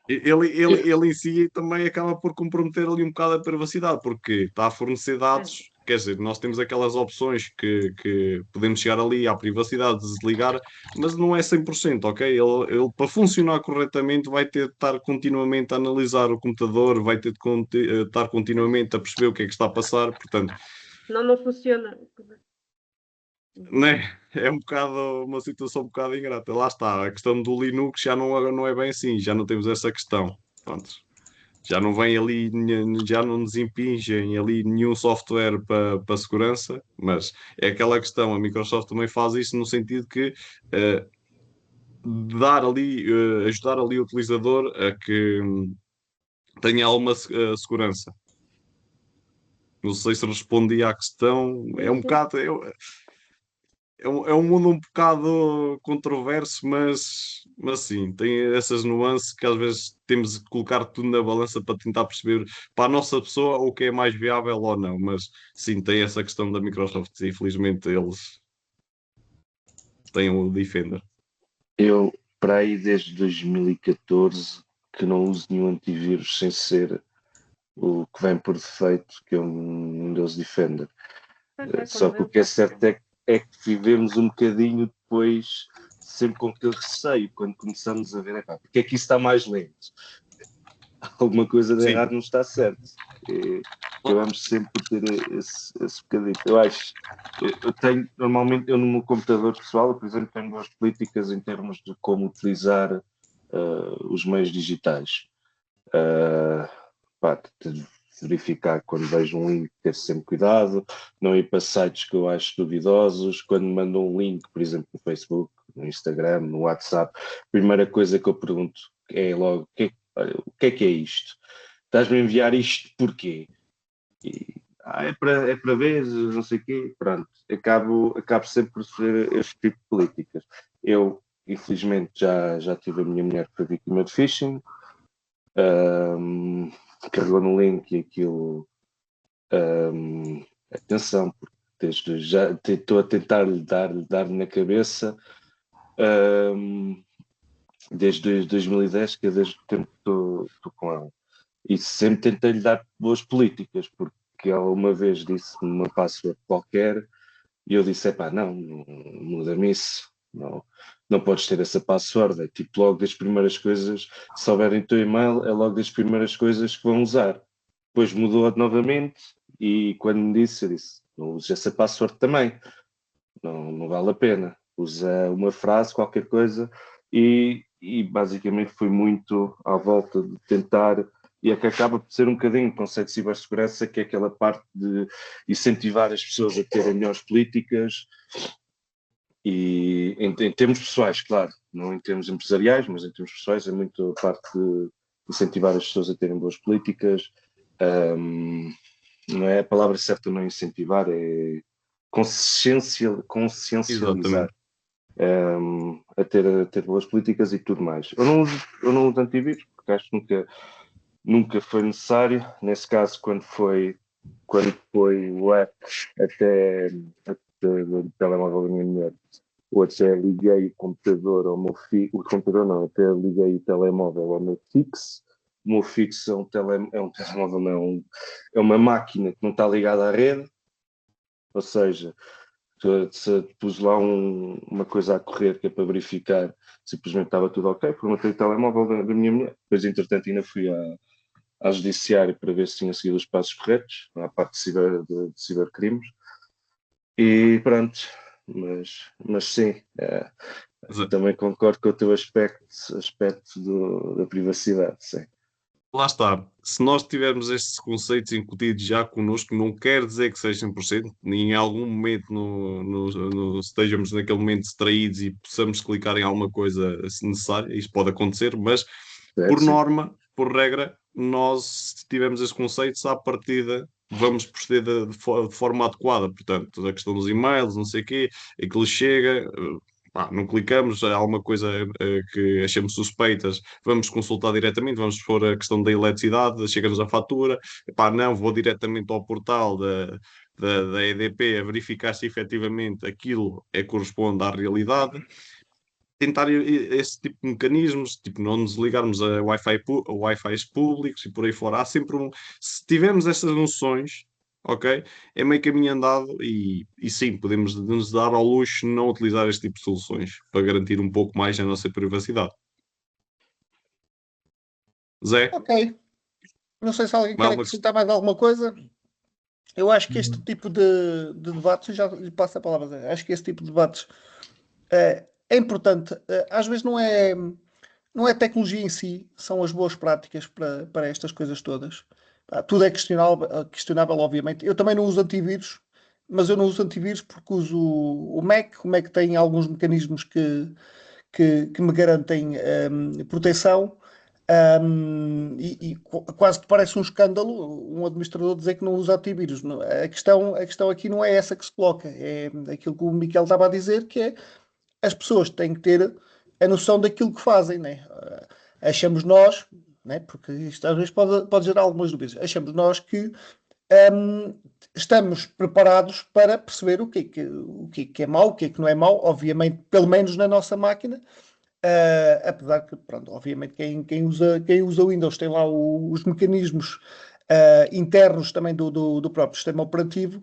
Ele em si também acaba por comprometer ali um bocado a privacidade, porque está a fornecer dados, quer dizer, nós temos aquelas opções que podemos chegar ali à privacidade, desligar, mas não é 100%, ok? Ele para funcionar corretamente vai ter de estar continuamente a analisar o computador, vai ter de estar continuamente a perceber o que é que está a passar, portanto, Senão não funciona. né? É um bocado uma situação um bocado ingrata. Lá está, a questão do Linux já não é bem assim, já não temos essa questão. Pronto. Já não vem ali, já não nos impingem ali nenhum software para segurança, mas é aquela questão, a Microsoft também faz isso no sentido que eh, ajudar ali o utilizador a que tenha alguma segurança. Não sei se respondi à questão, é Sim, um sim. bocado, é um mundo um bocado controverso, mas sim, tem essas nuances que às vezes temos de colocar tudo na balança para tentar perceber para a nossa pessoa o que é mais viável ou não. Mas sim, tem essa questão da Microsoft e infelizmente eles têm o Defender. Eu, para aí desde 2014, que não uso nenhum antivírus sem ser o que vem por defeito, que é um Windows Defender. Pois é, Só como que o eu. que é certo é que vivemos um bocadinho depois, sempre com aquele receio, quando começamos a ver, epá, porque é que isso está mais lento? Alguma coisa de Sim, errado não está certo. E acabamos sempre por ter esse bocadinho. Eu acho, eu tenho, normalmente, eu no meu computador pessoal, eu, por exemplo, tenho boas políticas em termos de como utilizar os meios digitais. Uh, pá, de verificar quando vejo um link, ter sempre cuidado, não ir para sites que eu acho duvidosos. Quando me mandam um link, por exemplo, no Facebook, no Instagram, no WhatsApp, a primeira coisa que eu pergunto é logo: o que é isto? Estás-me a enviar isto porquê? E, é para ver, não sei o quê. Pronto, acabo sempre por ser este tipo de políticas. Eu, infelizmente, já tive a minha mulher que foi vítima de phishing. Carregou no link e aquilo. Atenção, porque desde já estou a tentar lhe dar na cabeça desde 2010, que é desde o tempo que estou com ela. E sempre tentei lhe dar boas políticas, porque ela uma vez disse-me uma password qualquer e eu disse: epá, não muda-me isso, não podes ter essa password. É tipo, logo das primeiras coisas, se souberem o teu e-mail, é logo das primeiras coisas que vão usar. Depois mudou novamente e quando me disse, eu disse: não uses essa password também, não vale a pena. Usa uma frase, qualquer coisa, e basicamente foi muito à volta de tentar e é que acaba por ser um bocadinho o conceito de cibersegurança, que é aquela parte de incentivar as pessoas a terem melhores políticas, e em termos pessoais, claro, não em termos empresariais, mas em termos pessoais é muito a parte de incentivar as pessoas a terem boas políticas. Não é a palavra certa, não é incentivar, é consciencializar a ter boas políticas e tudo mais. Eu não uso antivírus, porque acho que nunca foi necessário. Nesse caso, quando foi o app até o telemóvel da minha mulher, ou até liguei o computador ao meu fixo, o computador não, até liguei o telemóvel ao meu fixo. O meu fixo é um telemóvel, não, é uma máquina que não está ligada à rede, ou seja, se pus lá uma coisa a correr que é para verificar, simplesmente estava tudo ok, formatei o telemóvel da minha mulher. Depois, entretanto, ainda fui à judiciária para ver se tinha seguido os passos corretos, à parte de cibercrimes, e pronto, mas sim, também concordo com o teu aspecto da privacidade, sim. Lá está. Se nós tivermos estes conceitos incutidos já connosco, não quer dizer que seja 100%, nem em algum momento estejamos naquele momento distraídos e possamos clicar em alguma coisa necessária, isso pode acontecer, mas por norma, por regra, nós, se tivermos esses conceitos, à partida vamos proceder de forma adequada. Portanto, a questão dos e-mails, não sei o quê, aquilo chega, não clicamos, há alguma coisa que achamos suspeitas, vamos consultar diretamente, vamos pôr a questão da eletricidade, chega-nos a fatura, não, vou diretamente ao portal da EDP a verificar se efetivamente aquilo corresponde à realidade. Tentar esse tipo de mecanismos, tipo não nos ligarmos a Wi-Fi públicos e por aí fora. Há sempre se tivermos estas noções, ok, é meio caminho andado e sim, podemos nos dar ao luxo de não utilizar este tipo de soluções para garantir um pouco mais a nossa privacidade. Zé? Ok. Não sei se alguém quer acrescentar mais alguma coisa. Eu acho que este tipo de debates, eu já lhe passo a palavra, Zé. Acho que este tipo de debates é importante. Às vezes não é a tecnologia em si, são as boas práticas para estas coisas todas. Tudo é questionável, obviamente. Eu também não uso antivírus, mas eu não uso antivírus porque uso o Mac. O Mac tem alguns mecanismos que me garantem proteção. Quase que parece um escândalo um administrador dizer que não usa antivírus. A questão aqui não é essa que se coloca, é aquilo que o Miquel estava a dizer, que é as pessoas têm que ter a noção daquilo que fazem, né? Achamos nós, né? Porque isto às vezes pode gerar algumas dúvidas, achamos nós que estamos preparados para perceber o que é mau, o que não é mau, obviamente, pelo menos na nossa máquina. Apesar que, pronto, obviamente quem usa o Windows tem lá os mecanismos internos também do próprio sistema operativo.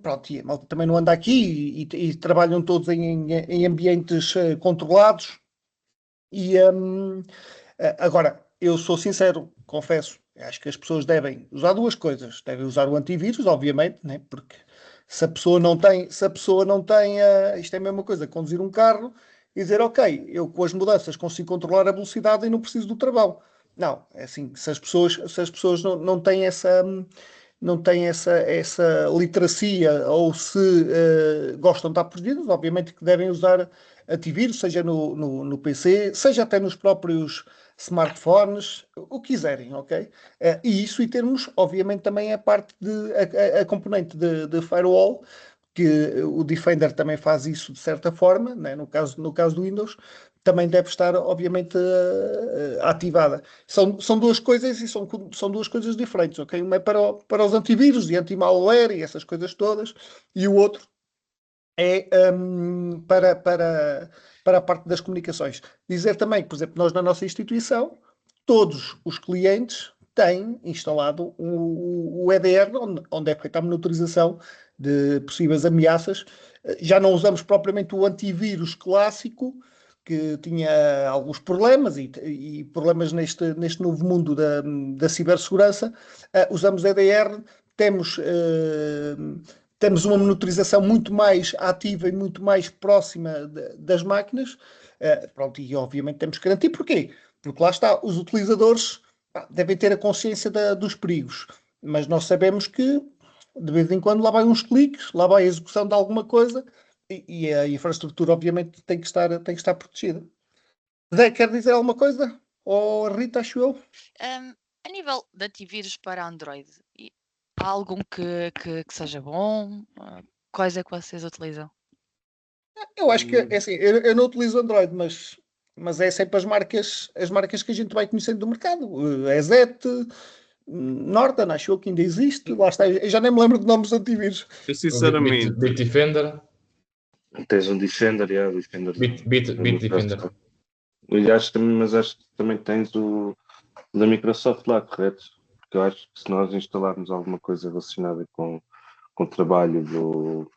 Pronto, e a malta também não anda aqui e trabalham todos em ambientes controlados. Agora, eu sou sincero, confesso, acho que as pessoas devem usar duas coisas. Devem usar o antivírus, obviamente, né? Porque se a pessoa não tem, isto é a mesma coisa, conduzir um carro e dizer, ok, eu com as mudanças consigo controlar a velocidade e não preciso do travão. Não, é assim, se as pessoas não têm essa literacia ou se gostam de estar perdidos, obviamente que devem usar antivírus, seja no PC, seja até nos próprios smartphones, o que quiserem, ok? E isso, e termos, obviamente, também a parte a componente de firewall, que o Defender também faz isso de certa forma, né? No caso do Windows, também deve estar, obviamente, ativada. São duas coisas e são duas coisas diferentes, ok? Uma é para os antivírus e anti-malware e essas coisas todas, e o outro é para a parte das comunicações. Dizer também que, por exemplo, nós na nossa instituição, todos os clientes têm instalado o EDR, onde é feita a monitorização de possíveis ameaças. Já não usamos propriamente o antivírus clássico, que tinha alguns problemas e problemas neste novo mundo da cibersegurança. Usamos EDR, temos uma monitorização muito mais ativa e muito mais próxima das máquinas. Pronto, e obviamente temos que garantir. Porquê? Porque lá está, os utilizadores devem ter a consciência dos perigos, mas nós sabemos que de vez em quando lá vai uns cliques, lá vai a execução de alguma coisa e a infraestrutura obviamente tem que estar protegida. Zé, quer dizer alguma coisa? Ou Rita, acho eu? A nível de antivírus para Android, há algum que seja bom? Quais é que vocês utilizam? Eu acho que é assim, eu não utilizo Android, mas é sempre as marcas que a gente vai conhecendo do mercado. EZET, Norton, acho eu que ainda existe. Lá está, eu já nem me lembro de nomes de antivírus. Eu sinceramente, Bitdefender. Tens um Defender, o Defender. Bitdefender. Mas acho que também tens o da Microsoft lá, correto? Porque eu acho que se nós instalarmos alguma coisa relacionada com o trabalho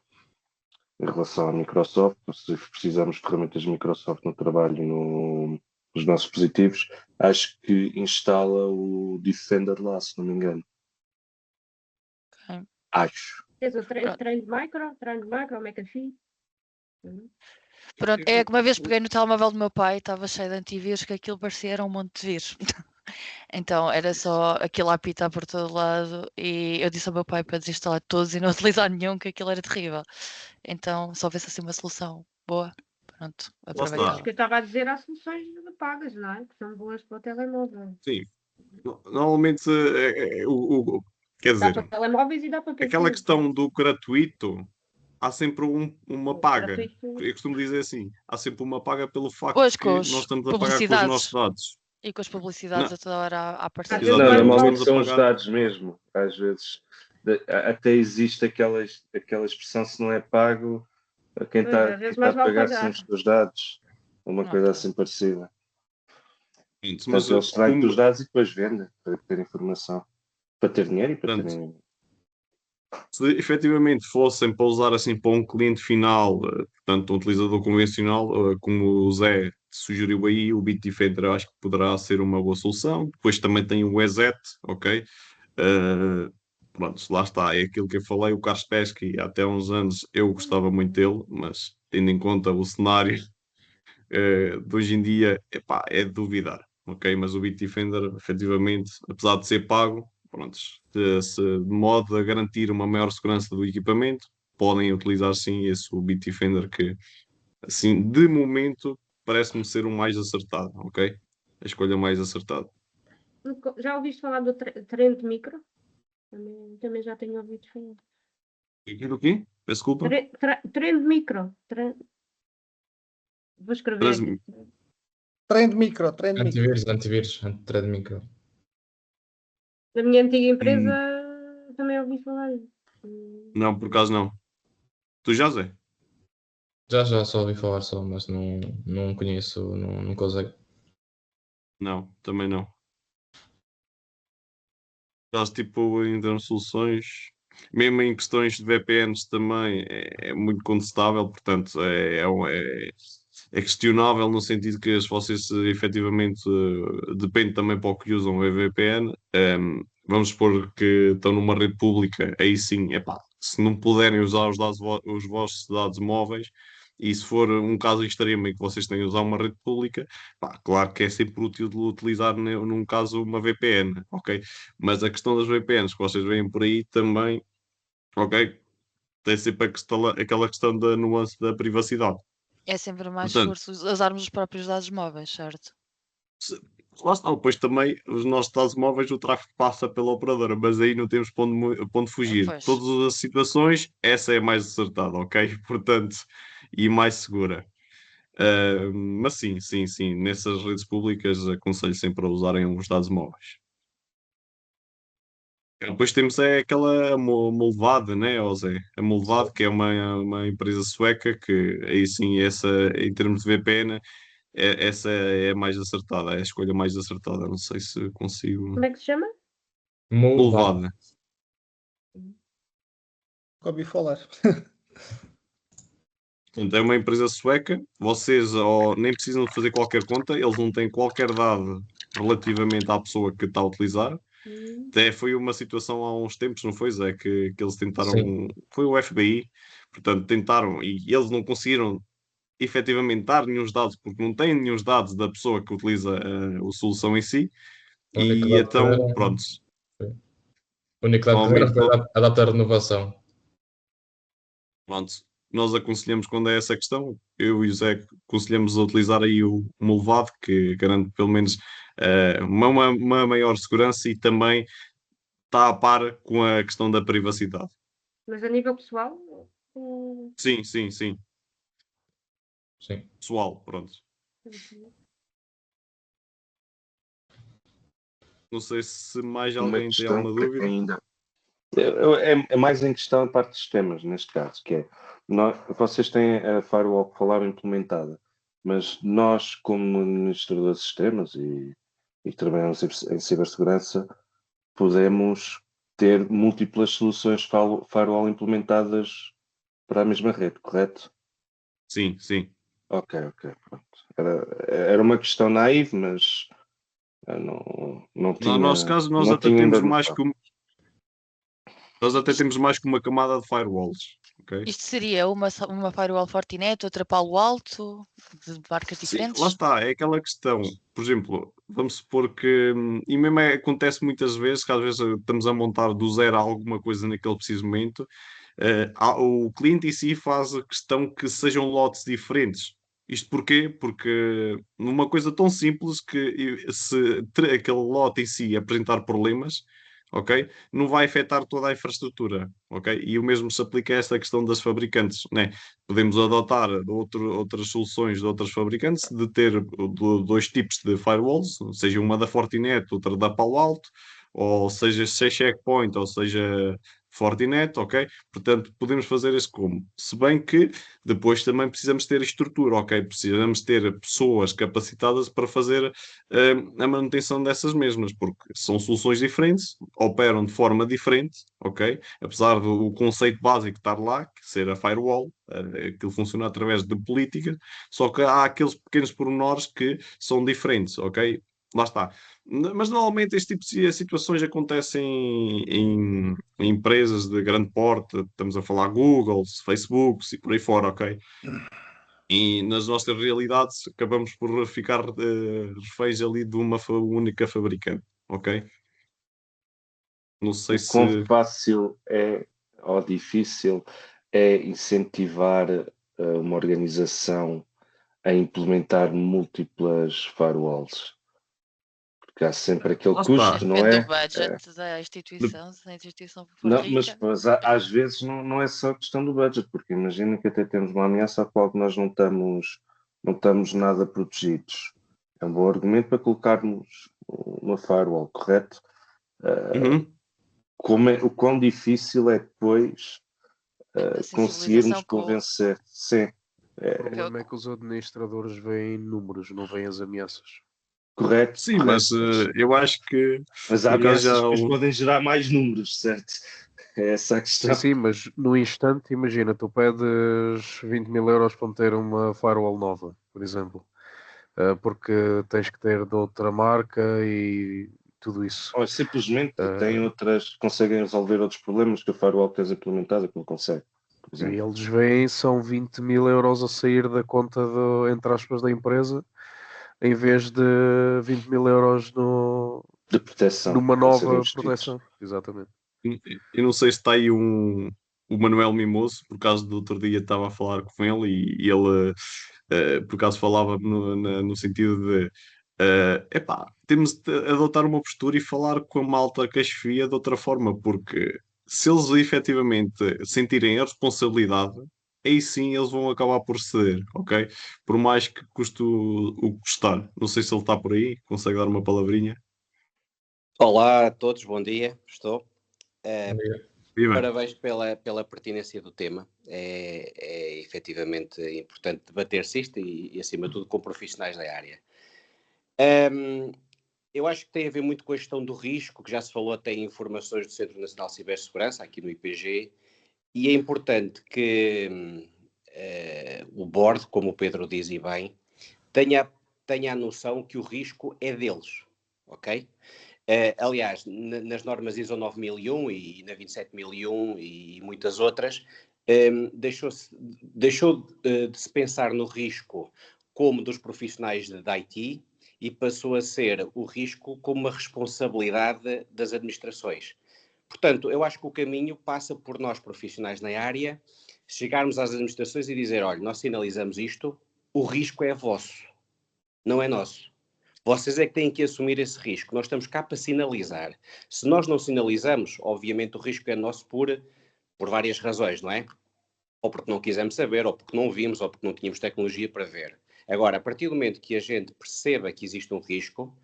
em relação à Microsoft, se precisarmos de ferramentas de Microsoft no trabalho nos nossos dispositivos, acho que instala o Defender lá, se não me engano. Ok. Acho. Tens o Trend Micro, McAfee. Pronto, é que uma vez peguei no telemóvel do meu pai, estava cheio de antivírus, que aquilo parecia era um monte de vírus. Então era só aquilo a apitar por todo lado e eu disse ao meu pai para desinstalar todos e não utilizar nenhum, que aquilo era terrível. Então só houvesse assim uma solução boa, pronto, está. Isso aproveitava. que eu estava a dizer, há soluções de pagas, não é? Que são boas para o telemóvel. sim, normalmente, quer Dá dizer, para telemóveis e dá para aquela PCs. questão do gratuito, há sempre uma paga. Gratuito. Eu costumo dizer assim, há sempre uma paga pelo facto Pois, com que as nós estamos a pagar com os nossos publicidades. dados. E com as publicidades Não. a toda hora a aparecer. Às vezes Não, mais normalmente estamos a são os pagar. dados mesmo. Às vezes até existe aquela expressão, se não é pago, quem Pois, está às vezes a mais vale pagar são pagar. os teus dados. Uma coisa Ok. assim parecida. Mas, Portanto, eles traem como- os dados e depois vendem para ter informação. Para ter dinheiro e para Portanto, terem. se efetivamente fossem para usar assim para um cliente final, portanto, um utilizador convencional, como o Zé sugeriu aí, o Bitdefender eu acho que poderá ser uma boa solução. Depois também tem o EZET, ok? Pronto, lá está, é aquilo que eu falei, o Kaspersky, até há uns anos eu gostava muito dele, mas tendo em conta o cenário de hoje em dia, epá, é de duvidar, ok? Mas o Bitdefender, efetivamente, apesar de ser pago, pronto, de modo a garantir uma maior segurança do equipamento, podem utilizar sim esse o Bitdefender que, assim, de momento, parece-me ser o mais acertado, ok? A escolha mais acertada. Já ouviste falar do Trend Micro? Também já tenho ouvido falar. Aqui do quê? Peço desculpa. Trend Micro. Vou escrever aqui. Trend micro. Antivírus, thread micro. Na minha antiga empresa também ouvi falar. Não, por acaso não. Tu já, Zé? Já só ouvi falar só, mas não conheço, nunca usei. Não, também não. Caso tipo em termos de soluções, mesmo em questões de VPNs também é muito contestável, portanto é questionável no sentido que se vocês efetivamente depende também para o que usam o VPN. Vamos supor que estão numa rede pública, aí sim, epá, se não puderem usar os vossos dados móveis, e se for um caso extremo em que vocês têm de usar uma rede pública, pá, claro que é sempre útil de utilizar, num caso, uma VPN, ok? Mas a questão das VPNs que vocês veem por aí também, ok? Tem sempre aquela questão da nuance da privacidade. É sempre mais Portanto, esforço usarmos os próprios dados móveis, certo? se- lá está, depois também os nossos dados móveis, o tráfego passa pela operadora, mas aí não temos para onde fugir. Pois. Todas as situações, essa é mais acertada, ok? Portanto, e mais segura. Mas sim, nessas redes públicas aconselho sempre a usarem os dados móveis. Depois temos aquela Molvade, né, José? A Molvade, que é uma empresa sueca que aí sim, essa, em termos de VPN, essa é mais acertada, é a escolha mais acertada. Não sei se consigo. Como é que se chama? Molvade. Ouvi falar. Portanto, é uma empresa sueca. Vocês nem precisam de fazer qualquer conta, eles não têm qualquer dado relativamente à pessoa que está a utilizar. Até foi uma situação há uns tempos, não foi, Zé? Que eles tentaram. Sim. Foi o FBI, portanto, tentaram e eles não conseguiram efetivamente dar nenhum dados, porque não têm nenhum dados da pessoa que utiliza a solução em si. O único E dado então, que deram- pronto, O único dado que deram normalmente, foi a data de renovação. pronto, nós aconselhamos quando é essa questão, eu e o Zé aconselhamos a utilizar aí o Molevado, que garante pelo menos uma maior segurança e também está a par com a questão da privacidade. Mas a nível pessoal, Sim, sim, Sim. pessoal, pronto. Não sei se mais Uma alguém tem questão alguma que dúvida. ainda é mais em questão da parte de sistemas, neste caso, que é vocês têm a firewall que falaram implementada, mas nós, como administrador de sistemas e que trabalhamos em cibersegurança, podemos ter múltiplas soluções firewall implementadas para a mesma rede, correto? Sim, sim. Ok, pronto. Era uma questão naive, mas não No nosso tinha, caso, nós não até tinha ainda temos mais noção. que uma camada de firewalls. Ok? Isto seria uma firewall Fortinet, outra Palo Alto, de marcas Sim, diferentes? lá está, é aquela questão. Por exemplo, vamos supor que, e mesmo acontece muitas vezes, que às vezes estamos a montar do zero alguma coisa naquele preciso momento, o cliente em si faz a questão que sejam lotes diferentes. Isto porquê? Porque numa coisa tão simples que se aquele lote em si apresentar problemas, ok? Não vai afetar toda a infraestrutura, ok? E o mesmo se aplica a esta questão das fabricantes, né? Podemos adotar outras soluções de outras fabricantes, de ter dois tipos de firewalls, seja uma da Fortinet, outra da Palo Alto, ou seja Checkpoint, ou seja Fortinet, ok? Portanto, podemos fazer esse como. Se bem que depois também precisamos ter estrutura, ok? Precisamos ter pessoas capacitadas para fazer a manutenção dessas mesmas, porque são soluções diferentes, operam de forma diferente, ok? Apesar do conceito básico estar lá, que ser a firewall, aquilo funciona através de política, só que há aqueles pequenos pormenores que são diferentes, ok? Lá está. Mas normalmente este tipo de situações acontecem em empresas de grande porte, estamos a falar Google, Facebook e por aí fora, ok? E nas nossas realidades acabamos por ficar reféns ali de uma única fabricante, ok? Não sei O quão se. fácil é ou difícil é incentivar uma organização a implementar múltiplas firewalls? Porque há sempre aquele Lá está. custo, não Depende do é? budget da instituição, se a instituição for Não, mas rica. às vezes não é só questão do budget, porque imagina que até temos uma ameaça à qual nós não estamos nada protegidos. É um bom argumento para colocarmos uma firewall, correto? Uhum. O quão difícil é depois A conseguirmos sensibilização com convencer. Sim, O problema é que os administradores veem números, não veem as ameaças. correto, Sim, mas eu acho que mas há por acaso já. ameaças que podem gerar mais números, certo? É essa a questão. Sim, mas no instante, imagina, tu pedes 20 mil euros para meter uma firewall nova, por exemplo, porque tens que ter de outra marca e tudo isso. Ou simplesmente conseguem resolver outros problemas que a firewall que tens implementada que não consegue, por E exemplo. eles veem são 20 mil euros a sair da conta, entre aspas, da empresa, em vez de 20 mil euros De proteção, numa a serem nova investidos. proteção. Exatamente. Eu não sei se está aí o Manuel Mimoso, por causa do outro dia estava a falar com ele e ele, por acaso, falava no sentido de epá, temos de adotar uma postura e falar com a malta que a chefia de outra forma, porque se eles efetivamente sentirem a responsabilidade, aí sim eles vão acabar por ceder, ok? Por mais que custe o custar. Não sei se ele está por aí, consegue dar uma palavrinha. Olá a todos, bom dia, estou. Viva. Parabéns pela pertinência do tema. É efetivamente importante debater-se isto e, acima de tudo, com profissionais da área. Eu acho que tem a ver muito com a gestão do risco, que já se falou até em informações do Centro Nacional de Cibersegurança, aqui no IPG, e é importante que o board, como o Pedro diz e bem, tenha a noção que o risco é deles, ok? Aliás, nas normas ISO 9001 e na 27001 e muitas outras, deixou de se pensar no risco como dos profissionais de IT e passou a ser o risco como uma responsabilidade das administrações. Portanto, eu acho que o caminho passa por nós, profissionais na área, chegarmos às administrações e dizer, olha, nós sinalizamos isto, o risco é vosso, não é nosso. Vocês é que têm que assumir esse risco. Nós estamos cá para sinalizar. Se nós não sinalizamos, obviamente o risco é nosso por várias razões, não é? Ou porque não quisemos saber, ou porque não vimos, ou porque não tínhamos tecnologia para ver. Agora, a partir do momento que a gente perceba que existe um risco,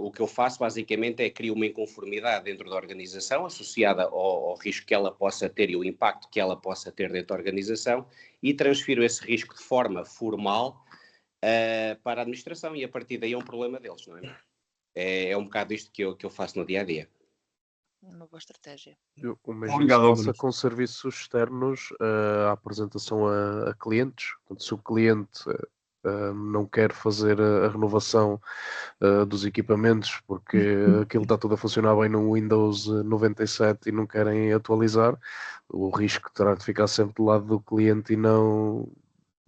o que eu faço basicamente é criar uma inconformidade dentro da organização associada ao risco que ela possa ter e o impacto que ela possa ter dentro da organização e transfiro esse risco de forma formal para a administração e a partir daí é um problema deles, não é? É um bocado isto que eu faço no dia a dia. Uma boa estratégia. O mesmo Obrigado, se passa Bruno. com serviços externos, a apresentação a clientes. Portanto, se o cliente não quer fazer a renovação dos equipamentos porque aquilo está tudo a funcionar bem no Windows 97 e não querem atualizar, o risco terá de ficar sempre do lado do cliente e não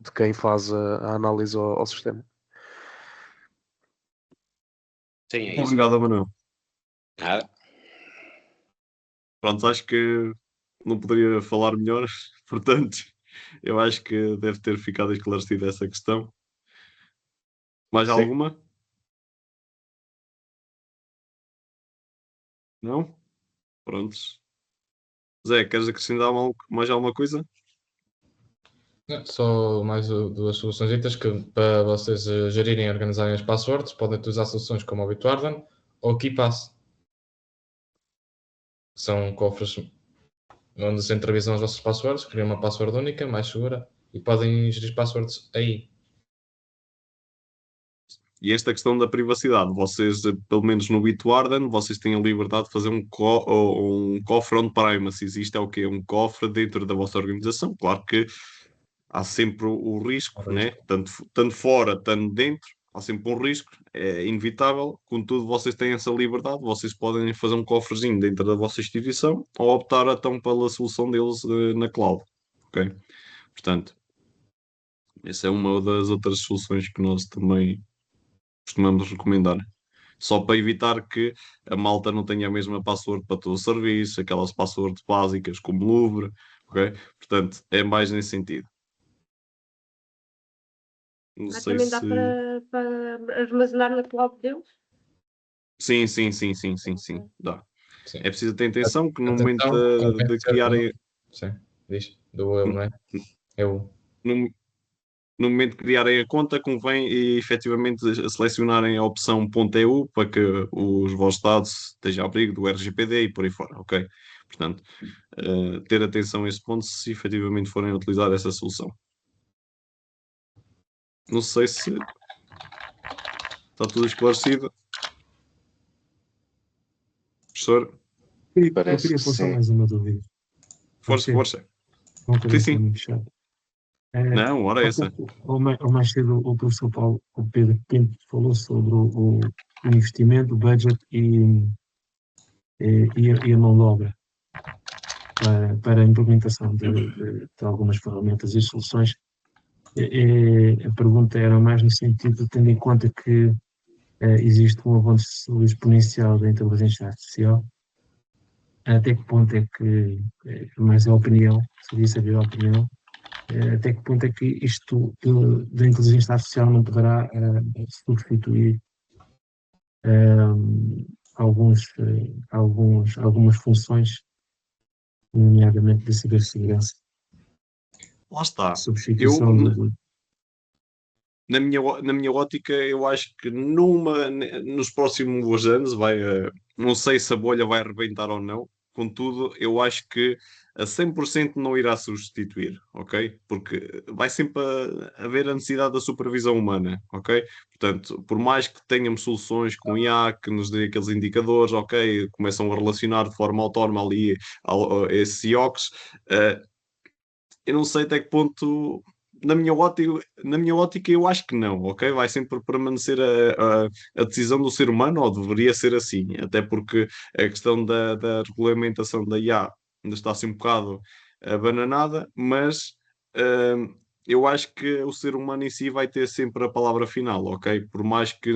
de quem faz a análise ao sistema. Sim, é isso. Obrigado, Manuel. Nada. Pronto, acho que não poderia falar melhor, portanto, eu acho que deve ter ficado esclarecida essa questão. Mais Sim. alguma? Não? Prontos. Zé, queres acrescentar mais alguma coisa? Não, só mais duas soluções que para vocês gerirem e organizarem as passwords, podem utilizar soluções como o Bitwarden ou KeePass. São cofres onde se centralizam as vossas passwords, criam uma password única, mais segura, e podem gerir passwords aí. E esta questão da privacidade, vocês, pelo menos no Bitwarden, vocês têm a liberdade de fazer um cofre on-premise. Isto é o quê? Um cofre dentro da vossa organização. Claro que há sempre o risco, né? Tanto fora, tanto dentro, há sempre um risco, é inevitável. Contudo, vocês têm essa liberdade, vocês podem fazer um cofrezinho dentro da vossa instituição ou optar então pela solução deles na cloud. Ok? Portanto, essa é uma das outras soluções que nós também costumamos recomendar. Só para evitar que a malta não tenha a mesma password para todo o serviço, aquelas passwords básicas como Louvre, ok? Portanto, é mais nesse sentido. Não Mas sei também dá para armazenar na cloud deles? Sim, dá. Sim. É preciso ter atenção que no Atenção, momento convém de ser criarem, Sim, diz. Do eu, não é? Eu. no, no momento de criarem a conta, convém efetivamente selecionarem a opção .eu para que os vossos dados estejam a abrigo do RGPD e por aí fora, ok? Portanto, ter atenção a esse ponto se efetivamente forem utilizar essa solução. Não sei se está tudo esclarecido. Professor, Eu Parece queria que pôr só sim. mais uma dúvida. Pode ser? força. Não queria Sim, ser sim. muito chato. Não, ora Há essa. pouco, ou mais cedo, o professor Paulo, o Pedro Pinto, falou sobre o investimento, o budget e a mão de obra para a implementação de algumas ferramentas e soluções. A pergunta era mais no sentido, tendo em conta que existe um avanço exponencial da inteligência artificial, até que ponto é que, mais a opinião, seria saber a opinião, até que ponto é que isto da inteligência artificial não poderá substituir algumas funções, nomeadamente da cibersegurança, Lá está. substituição Na minha ótica, eu acho que nos próximos anos não sei se a bolha vai arrebentar ou não, contudo, eu acho que a 100% não irá substituir, ok? Porque vai sempre haver a necessidade da supervisão humana, ok? Portanto, por mais que tenhamos soluções com IA que nos dê aqueles indicadores, ok, começam a relacionar de forma autónoma ali esses IOCs, eu não sei até que ponto, na minha ótica, eu acho que não, ok? Vai sempre permanecer a decisão do ser humano, ou deveria ser assim, até porque a questão da regulamentação da IA ainda está assim um bocado abananada, mas eu acho que o ser humano em si vai ter sempre a palavra final, ok? Por mais que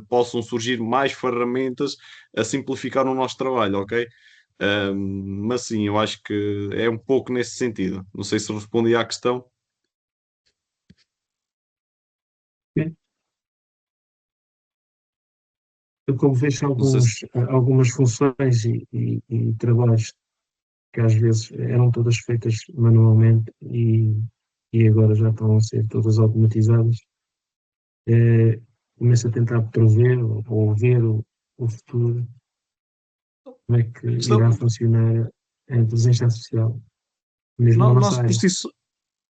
possam surgir mais ferramentas a simplificar o nosso trabalho, ok? Mas sim, eu acho que é um pouco nesse sentido. Não sei se respondi à questão. Eu, como vejo Não sei se... algumas funções e trabalhos que às vezes eram todas feitas manualmente e agora já estão a ser todas automatizadas, começo a tentar prever ou ver o futuro, como é que irá funcionar a inteligência artificial, mesmo na nossa área.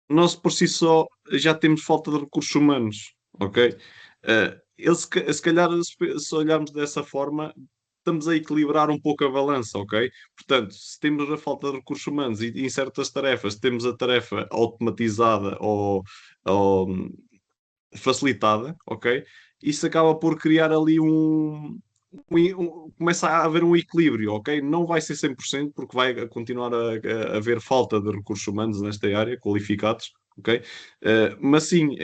Nós por si só já temos falta de recursos humanos, ok? Se calhar, se olharmos dessa forma, estamos a equilibrar um pouco a balança, ok? Portanto, se temos a falta de recursos humanos e em certas tarefas temos a tarefa automatizada ou facilitada, ok? Isso acaba por criar ali começa a haver um equilíbrio, ok? Não vai ser 100% porque vai continuar a haver falta de recursos humanos nesta área, qualificados, ok? Mas sim,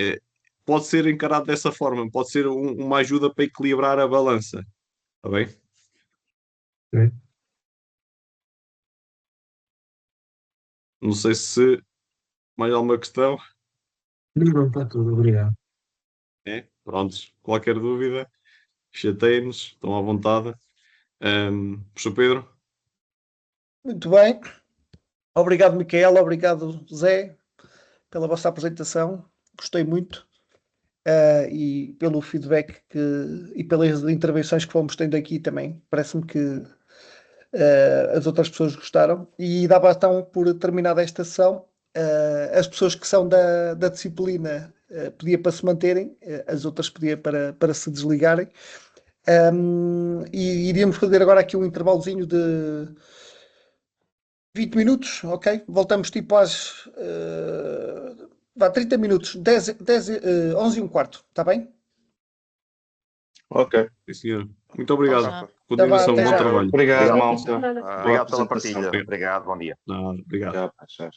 pode ser encarado dessa forma, pode ser uma ajuda para equilibrar a balança, está bem? Ok. Não sei se mais alguma questão. Não, está tudo, obrigado. Prontos, qualquer dúvida, chateiem-nos, estão à vontade. Professor Pedro? Muito bem. Obrigado, Micaela. Obrigado, Zé, pela vossa apresentação. Gostei muito. E pelo feedback e pelas intervenções que fomos tendo aqui também. Parece-me que as outras pessoas gostaram. E dava então por terminada esta sessão. As pessoas que são da disciplina pedia para se manterem, as outras pedia para se desligarem. E iríamos fazer agora aqui um intervalozinho de 20 minutos, ok? Voltamos tipo às 30 minutos, 11 e um quarto, está bem? Ok. Sim, senhor. Muito obrigado. Já. Continuação, Até bom já. trabalho. Obrigado, Obrigado. malta. Ah, Obrigado pela apresentação. partilha. Obrigado, bom dia. Obrigado. Já.